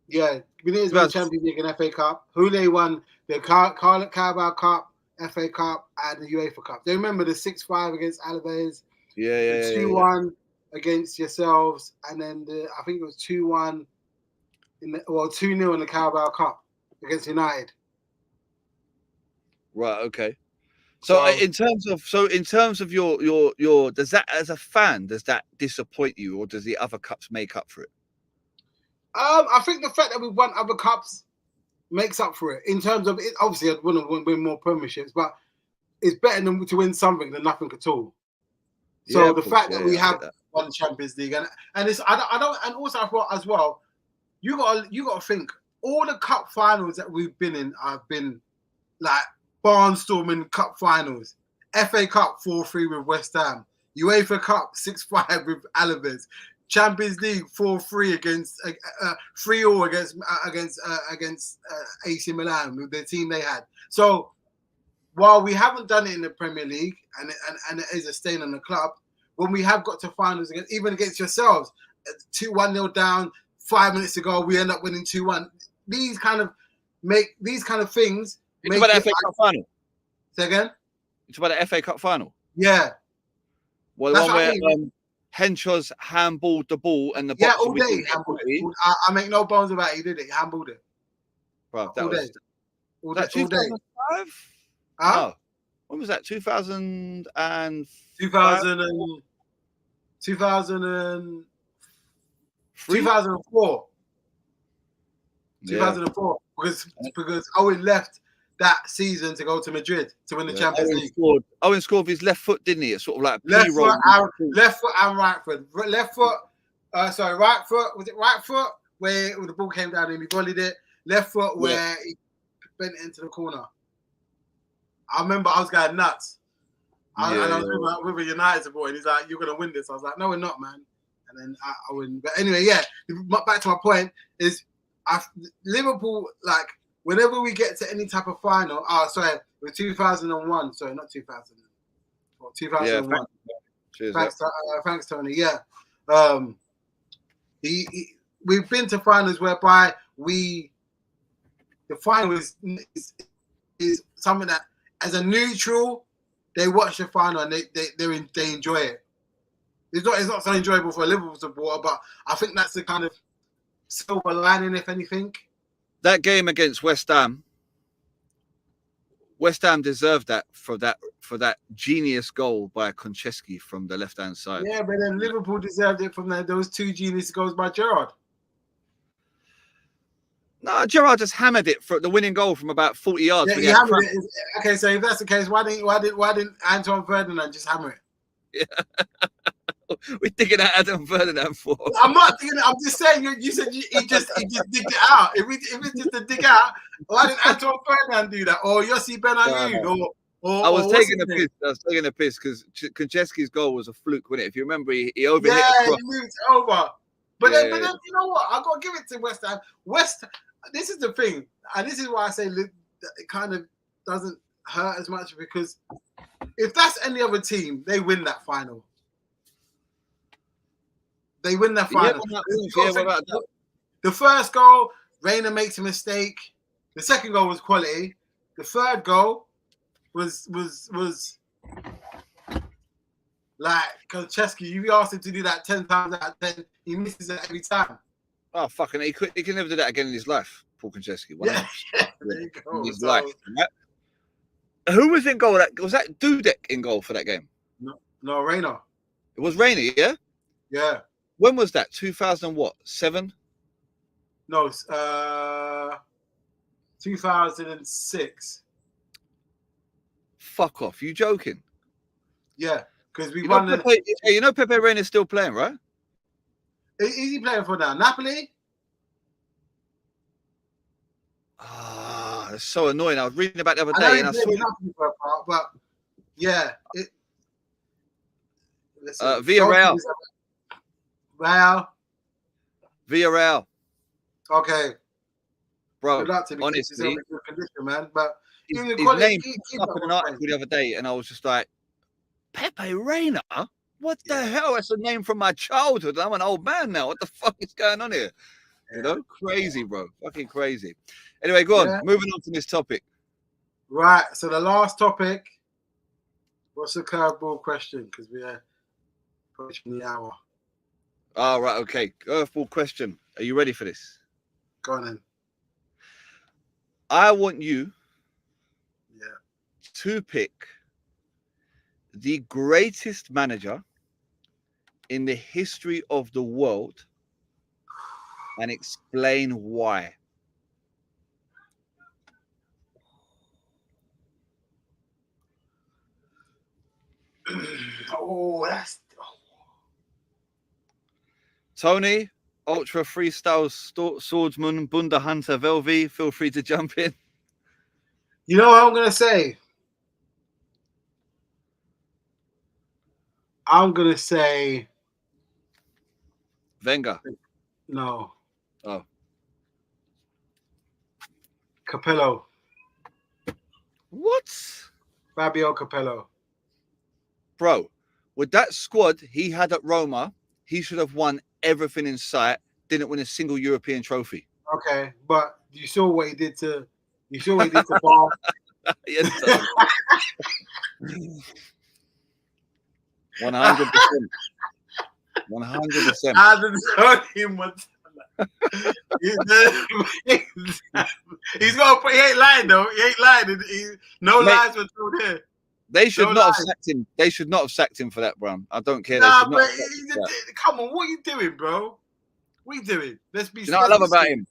Yeah, Benitez won the Champions League and FA Cup. Houllier won the Carabao Cup, FA Cup, and the UEFA Cup. Do you remember the 6-5 against Alaves? Yeah. 2-1 against yourselves, and then I think it was 2-1 2-0 in the Carabao Cup against United. Right. Okay. So in terms of your does that, as a fan, does that disappoint you, or does the other cups make up for it? I think the fact that we won other cups makes up for it. In terms of it, obviously, I'd want to win more premierships, but it's better than to win something than nothing at all. So the fact that we have won the Champions League and it's I don't and also I thought as well, you got to think all the cup finals that we've been in have been like barnstorming cup finals. FA Cup 4-3 with West Ham, UEFA Cup 6-5 with Alaves, Champions League 4-3 against 3-0 against AC Milan with the team they had. So while we haven't done it in the Premier League and it is a stain on the club, when we have got to finals even against yourselves, 2-1-0 down, 5 minutes to go, we end up winning 2-1. These kind of things. It's about the FA Cup final. Say again? It's about the FA Cup final. Yeah. Well, the one where Henshaw's handballed the ball and the box. Yeah, all day. I make no bones about it. He did it. He handballed it. Bro, that was 2005? Huh? No. When was that? 2000 and 2004. 2004. Because Owen left that season to go to Madrid to win the Champions League. Owen scored with his left foot, didn't he? It's sort of like left foot and right foot. Right foot. Was it right foot where the ball came down and he volleyed it? Left foot where he bent it into the corner. I remember I was going nuts. I was with a United supporter, and he's like, "You're gonna win this." I was like, "No, we're not, man." And then I win. But anyway, back to my point is, Liverpool, like, whenever we get to any type of final, with 2001, sorry, not 2000, 2001. Yeah, thanks, Tony. Yeah, we've been to finals whereby the final is something that, as a neutral, they watch the final and they enjoy it. It's not so enjoyable for a Liverpool supporter, but I think that's the kind of silver lining, if anything. That game against West Ham deserved that for that genius goal by Konchesky from the left-hand side. Yeah, but then Liverpool deserved it from those 2 genius goals by Gerrard. No, Gerrard just hammered it for the winning goal from about 40 yards. Yeah, he hammered it. Okay, so if that's the case, why didn't Antoine Ferdinand just hammer it? Yeah. We're digging out Adam Ferdinand for. I'm not digging it. I'm just saying. You said he just digged it out. If it's just a dig out, why didn't Antoine Ferdinand do that? Or Yossi Benayoun? Or I was taking a piss because Konchesky's goal was a fluke, wasn't it? If you remember, he overhit. Yeah, he moved over. But then, you know what? I got to give it to West Ham. This is the thing, and this is why I say it kind of doesn't hurt as much, because if that's any other team, they win that final. They win that final. The first goal, Reina makes a mistake. The second goal was quality. The third goal was like Konchesky. You asked him to do that 10 times out of 10, he misses it every time. Oh, fucking! He can never do that again in his life, Paul Konchesky. Yeah, there you go. In his life. Who was in goal? Was that Dudek in goal for that game? No, Reina. It was Reina, yeah. Yeah. When was that? 2007? No, 2006. Fuck off! You joking? Yeah, because we won. Pepe Reina's still playing, right? Is he playing for now? Napoli? That's so annoying. I was reading about the other day, and I saw Napoli for a part, but yeah, Villarreal. Villarreal. Okay, bro. Honestly, good condition, man. But his name came up in an article the other day, and I was just like, Pepe Reina. What the hell? That's a name from my childhood. I'm an old man now. What the fuck is going on here? You know, crazy, bro. Fucking crazy. Anyway, go on. Moving on to this topic. Right. So the last topic. What's the curveball question? Because we are approaching the hour. All right. Okay. Curveball question. Are you ready for this? Go on then. I want you to pick the greatest manager in the history of the world and explain why. Tony, Ultra Freestyle Swordsman, Bunda Hunter, Velvi, feel free to jump in. You know what I'm going to say? I'm going to say... Wenger. No. Oh. Capello. What? Fabio Capello. Bro, with that squad he had at Roma, he should have won everything in sight, didn't win a single European trophy. Okay, but you saw what he did to Bar. Yes, 100%. 100%. I didn't know him once. He's gonna put. He ain't lying though. He ain't lying. No lies were told here. They should not have sacked him. They should not have sacked him for that, bro. I don't care. Nah, but come on, what are you doing, bro? What are you doing? Let's be. You know what I love about him?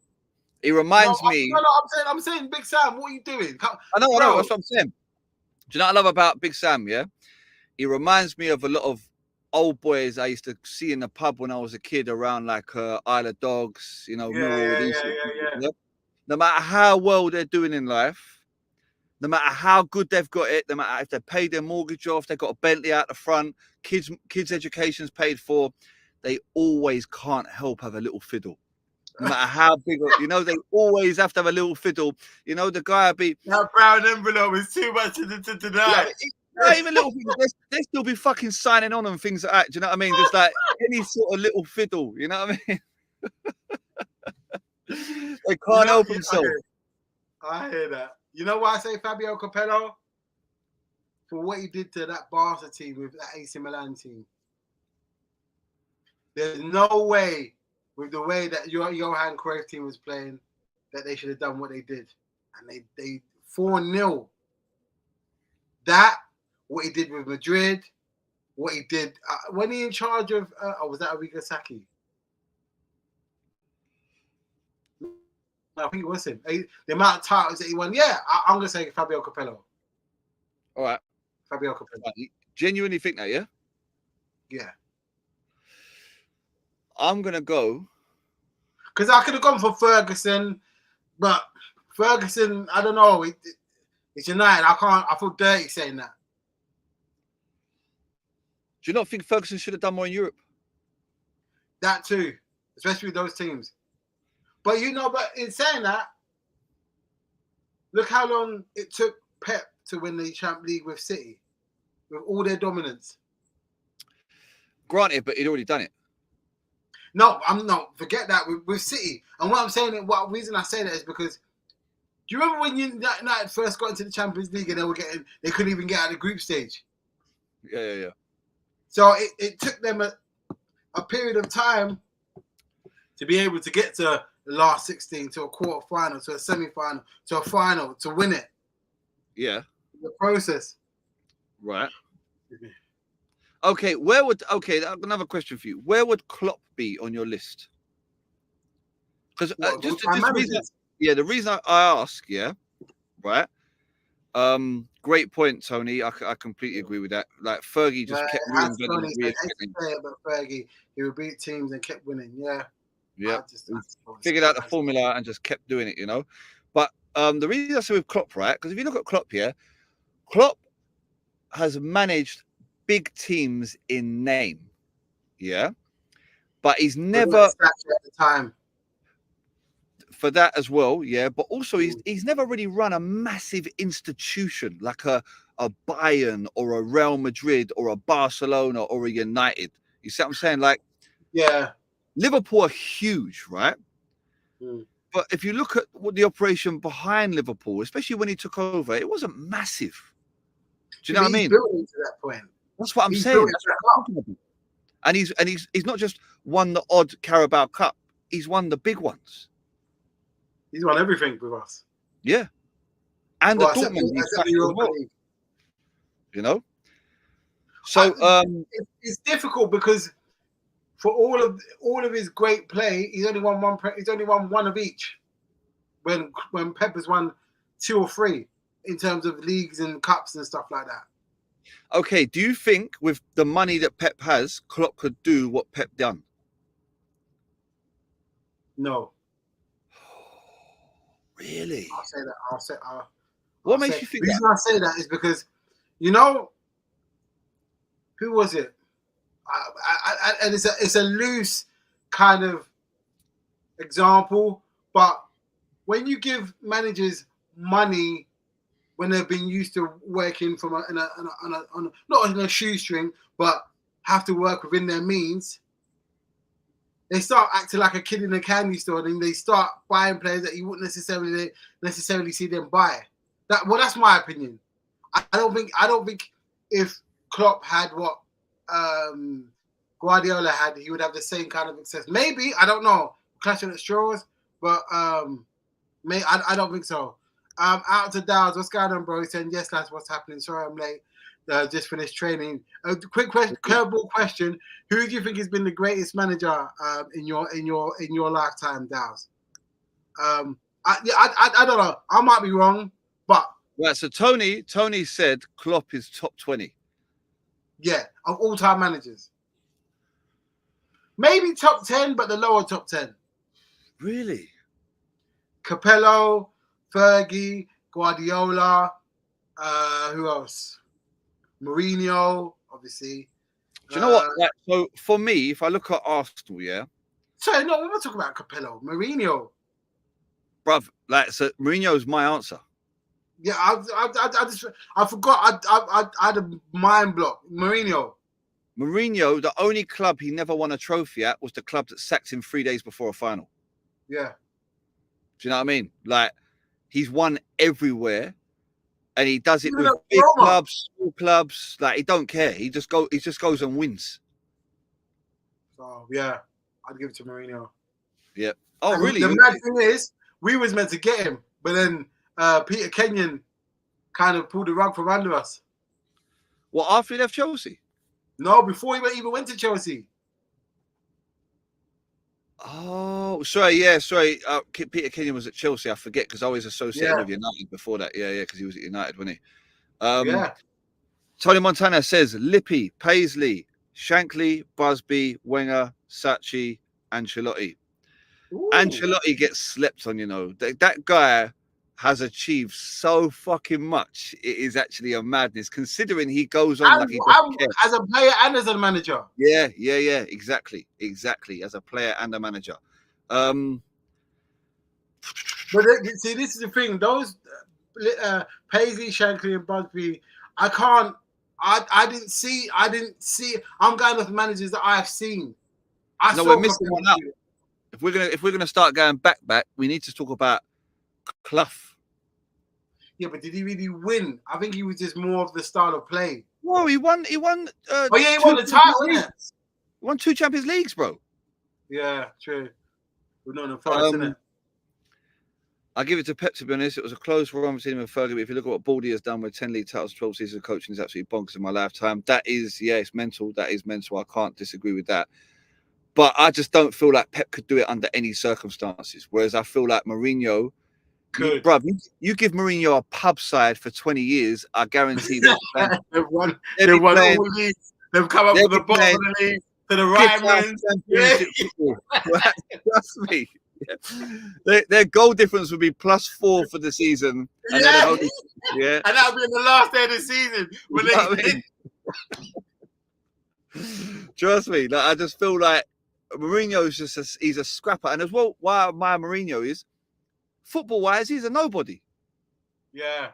He reminds me. No, I'm saying, Big Sam. What are you doing? I know. That's what I'm saying. Do you know what I love about Big Sam? Yeah, he reminds me of a lot of old boys I used to see in the pub when I was a kid around like Isle of Dogs. You know, yeah. No matter how well they're doing in life, no matter how good they've got it, no matter if they paid their mortgage off, they've got a Bentley out the front, kids' education's paid for, they always can't help have a little fiddle. No matter how big, they always have to have a little fiddle. You know, the guy will be... That brown envelope is too much to deny. Not even little fiddle. They still be fucking signing on and things like that. Do you know what I mean? Just like any sort of little fiddle. You know what I mean? They can't help themselves. I hear that. You know why I say Fabio Capello? For what he did to that Barca team with that AC Milan team. There's no way, with the way that Johan Cruyff team was playing, that they should have done what they did. And they 4-0. That, what he did with Madrid, what he did, when he in charge of, was that Arrigo Sacchi? I think it was him. The amount of titles that he won. Yeah, I'm going to say Fabio Capello. All right. Fabio Capello. You genuinely think that, yeah? Yeah. I'm going to go. Because I could have gone for Ferguson, but Ferguson, I don't know. It's United. I feel dirty saying that. Do you not think Ferguson should have done more in Europe? That too. Especially with those teams. But but in saying that, look how long it took Pep to win the Champions League with City, with all their dominance. Granted, but he'd already done it. No, I'm not. Forget that with City. And what I'm saying, what reason I say that is because, do you remember when United first got into the Champions League and they couldn't even get out of the group stage? Yeah. So it took them a period of time to be able to get to the last 16, to a quarter final, to a semi-final, to a final, to win it. Yeah. The process. Right. Okay, another question for you. Where would Klopp be on your list? Because the reason I ask, right? Great point, Tony. I completely agree with that. Like Fergie just kept reinventing. But Fergie, he would beat teams and kept winning. Yeah. Yeah, figured out the formula and just kept doing it, But the reason I say with Klopp, right? Because if you look at Klopp here, Klopp has managed big teams in name, but he's never at the time for that as well, But also he's never really run a massive institution like a Bayern or a Real Madrid or a Barcelona or a United. You see what I'm saying? Like, yeah. Liverpool are huge, right? But if you look at what the operation behind Liverpool, especially when he took over, it wasn't massive. Do you know what I mean? Building to that point. That's what I'm saying. That's what I'm talking about. And he's not just won the odd Carabao Cup; he's won the big ones. He's won everything with us. Yeah, and the Dortmund League, you know. So it's difficult because for all of his great play, he's only won one. He's only won one of each. When Pep has won 2 or 3 in terms of leagues and cups and stuff like that. Okay, do you think with the money that Pep has, Klopp could do what Pep done? No. Really? I'll say that. What makes you think that? The reason I say that is because, you know, who was it? And it's a loose kind of example, but when you give managers money when they've been used to working from not on a shoestring, but have to work within their means, they start acting like a kid in a candy store, and they start buying players that you wouldn't necessarily see them buy. That's my opinion. I don't think if Klopp had what Guardiola had, he would have the same kind of success. Maybe, I don't know, clutching at straws, but I don't think so. Out to Dowds, what's going on, bro? He's saying, yes, that's what's happening. Sorry, I'm late. Just finished training. Quick question, curveball question: who do you think has been the greatest manager in your lifetime, Dowds? I don't know. I might be wrong, but right. So Tony said Klopp is top 20. Yeah, of all-time managers. Maybe top 10, but the lower top 10. Really? Capello, Fergie, Guardiola, who else? Mourinho, obviously. Do you know what? Like, so for me, if I look at Arsenal, yeah. Sorry, no, we're not talking about Capello. Mourinho. Bruv, like, so Mourinho's my answer. Yeah, I forgot. I had a mind block. Mourinho, the only club he never won a trophy at was the club that sacked him 3 days before a final. Yeah. Do you know what I mean? Like, he's won everywhere, and he does it with big clubs, small clubs. Like, he don't care. He just goes and wins. So yeah, I'd give it to Mourinho. Yeah. Oh, and really? The mad thing is, we was meant to get him, but then Peter Kenyon kind of pulled the rug from under us. Well, after he left Chelsea? No, before he even went to Chelsea. Oh, sorry. Yeah, sorry. Peter Kenyon was at Chelsea. I forget because I was associated with United before that. Yeah, because he was at United, wasn't he? Yeah. Tony Montana says Lippy, Paisley, Shankly, Busby, Wenger, Sachi, Ancelotti. Ooh. Ancelotti gets slept on, you know. That guy has achieved so fucking much. It is actually a madness, considering he goes on like he doesn't care. As a player and as a manager. Yeah. Exactly. As a player and a manager. But see, this is the thing. Those Paisley, Shankly, and Busby, I didn't see. I'm going with managers that I've seen. We're missing one out. If we're gonna start going back, we need to talk about Clough. Yeah, but did he really win? I think he was just more of the style of play. Well, he won. He won the title, didn't it? He won 2 Champions Leagues, bro. Yeah, true. We're not in the forest, isn't it? I give it to Pep, to be honest. It was a close run between him and Fergie. But if you look at what Baldy has done with 10 league titles, 12 seasons of coaching, is absolutely bonkers in my lifetime. That is, it's mental. That is mental. I can't disagree with that. But I just don't feel like Pep could do it under any circumstances. Whereas I feel like Mourinho, bruv, you give Mourinho a pub side for 20 years, I guarantee that they've won all leagues. They've come up to the bottom of the league, to the Ryman. Trust me. Yeah. Their goal difference would be +4 for the season. And and that'll be in the last day of the season. Trust me, like, I just feel like Mourinho's he's a scrapper. And as well, why I admire Mourinho is, football-wise, he's a nobody. Yeah.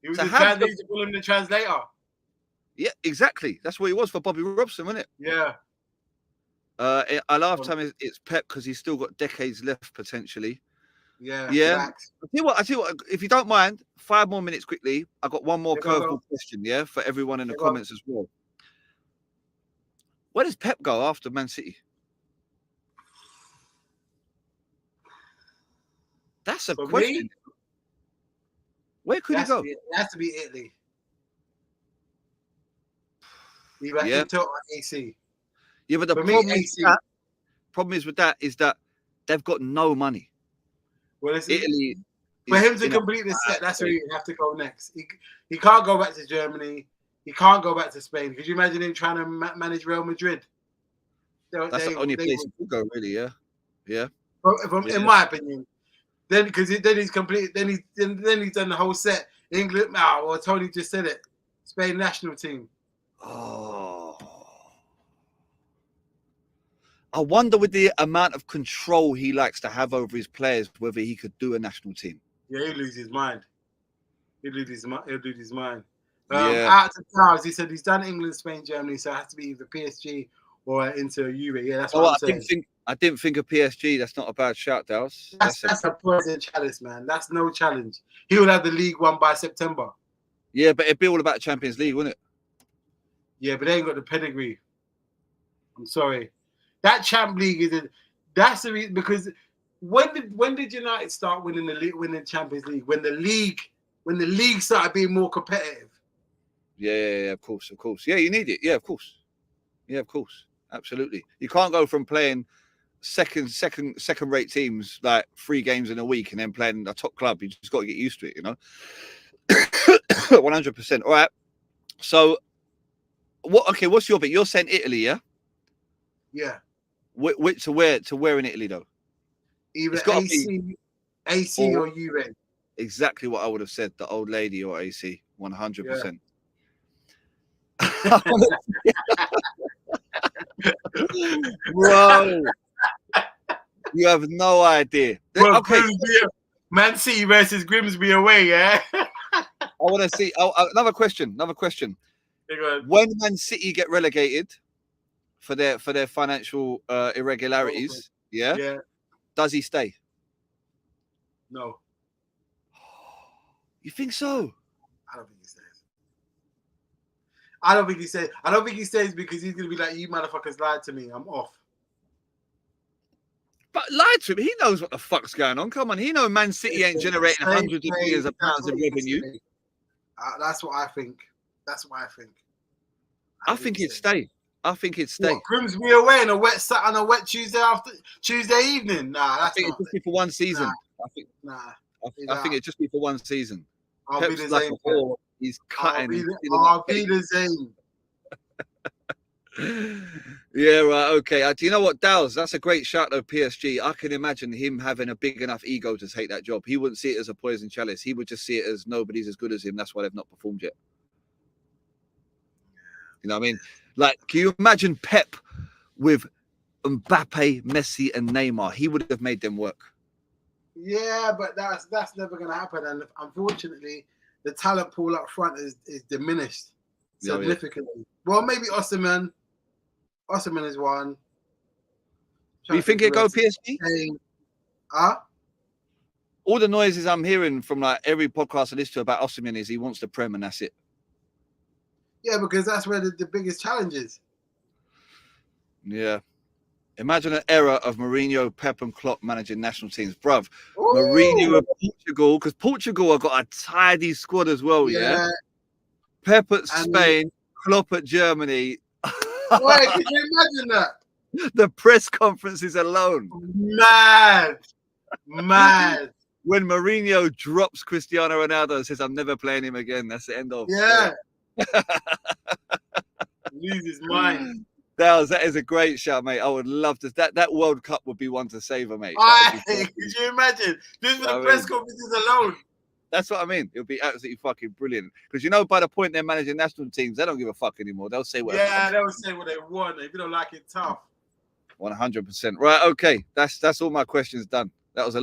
He was the translator. Yeah, exactly. That's what he was for Bobby Robson, wasn't it? Yeah. Our lifetime it's Pep because he's still got decades left, potentially. Yeah. Relax. I tell you what. If you don't mind, 5 more minutes quickly. I got one more curveball question. Yeah, for everyone in the comments as well. Where does Pep go after Man City? That's a question. Me? Where could he go? It has to be Italy. Yeah. AC. Yeah, but the problem is with that is that they've got no money. Well, Italy. For him to complete the set, that's where he have to go next. He can't go back to Germany. He can't go back to Spain. Could you imagine him trying to manage Real Madrid? That's the only place he could go, really. Yeah. In my opinion, then he's complete. Then he's done the whole set. England. Well, Tony just said it. Spain national team. Oh. I wonder with the amount of control he likes to have over his players, whether he could do a national team. Yeah, he'll lose his mind. He'll lose his mind. Yeah. Out to Charles, he said he's done England, Spain, Germany, so it has to be either PSG or into Juve. Yeah, that's what I'm saying. I didn't think of PSG. That's not a bad shout, Dallas. That's a poison chalice, man. That's no challenge. He will have the league won by September. Yeah, but it'd be all about Champions League, wouldn't it? Yeah, but they ain't got the pedigree. I'm sorry. That Champ League that's the reason, because when did United start winning the Champions League? When the league started being more competitive. Yeah, of course. Yeah, you need it. Yeah, of course. Absolutely. You can't go from playing second-rate teams like 3 games in a week and then playing a top club. You just got to get used to it, 100%. All right. So, what's your bit? You're saying Italy, yeah? Yeah. To where in Italy though? Either AC or Juve. Exactly what I would have said. The old lady or AC, 100%. Bro, you have no idea. Well, okay. Man City versus Grimsby away, yeah. I want to see. Another question. When Man City get relegated for their financial irregularities, yeah, does he stay? No. You think so? I don't think he stays. I don't think he stays because he's gonna be like, you motherfuckers lied to me. I'm off. But lied to him. He knows what the fuck's going on. Come on, he knows Man City ain't generating hundreds of millions of pounds in revenue. That's what I think. I think he'd stay. What, Grimsby away on a wet Tuesday evening. Nah, I think it'd just be for one season. I think it'd just be for one season. I'll be the same. He's cutting. I'll be the same. Yeah, right. Okay. Do you know what, Dowles? That's a great shout of PSG. I can imagine him having a big enough ego to take that job. He wouldn't see it as a poison chalice. He would just see it as nobody's as good as him. That's why they've not performed yet. You know what I mean? Like, can you imagine Pep with Mbappe, Messi, and Neymar? He would have made them work. Yeah, but that's never going to happen. And unfortunately, the talent pool up front is diminished significantly. Yeah. Well, maybe Osimhen. Osimhen is one. Do you think he'll go PSG? All the noises I'm hearing from like every podcast I listen to about Osimhen is he wants the Prem and that's it. Yeah, because that's where the biggest challenge is. Yeah. Imagine an era of Mourinho, Pep, and Klopp managing national teams. Bruv, Mourinho of Portugal, because Portugal have got a tidy squad as well, yeah? Pep at Spain, Klopp at Germany. Wait, can you imagine that? The press conferences alone. Mad. When Mourinho drops Cristiano Ronaldo and says, I'm never playing him again, that's the end of. Yeah. Lose his mind. That is a great shout, mate. I would love to. That World Cup would be one to savor, mate. Could you imagine? Just for the press conferences alone. That's what I mean. It would be absolutely fucking brilliant. Because by the point they're managing national teams, they don't give a fuck anymore. They'll say whatever. Yeah, they'll say what they want. If you don't like it, tough. 100%. Right. Okay. That's all my questions done. That was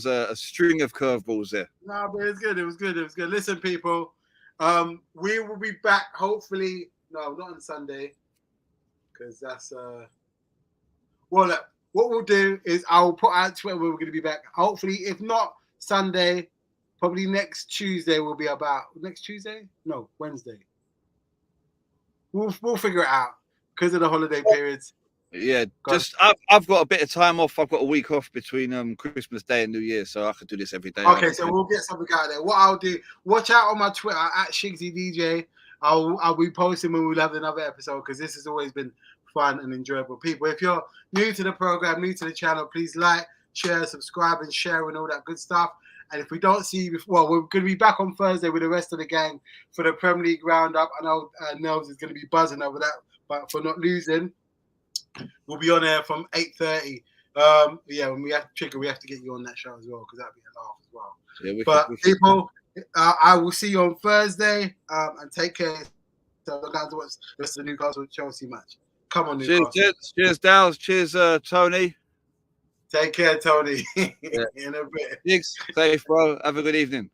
a string of curveballs there. No, but it was good. Listen, people. We will be back. Hopefully, no, not on Sunday. Because that's well, look, what we'll do is I'll put out Twitter where we're going to be back. Hopefully, if not Sunday, probably next Tuesday will be about next Tuesday. No, Wednesday. We'll figure it out because of the holiday periods. Yeah, I've got a bit of time off. I've got a week off between Christmas Day and New Year, so I could do this every day. Okay, so we'll get something out there. What I'll do, watch out on my Twitter at Shigsy DJ. I'll be posting when we'll have another episode because this has always been fun and enjoyable. People, if you're new to the program, new to the channel, please like, share, subscribe, and share and all that good stuff. And if we don't see you before, we're going to be back on Thursday with the rest of the gang for the Premier League roundup. I know Nels is going to be buzzing over that, but for not losing, we'll be on air from 8:30. Yeah, when we have Trigger, we have to get you on that show as well because that'd be a laugh as well. Yeah, people, I will see you on Thursday and take care. So look out to watch the rest of the Newcastle Chelsea match. Come on, Newcastle. Cheers, Dals. Cheers, Tony. Take care, Tony. In a bit. Thanks, bro. Have a good evening.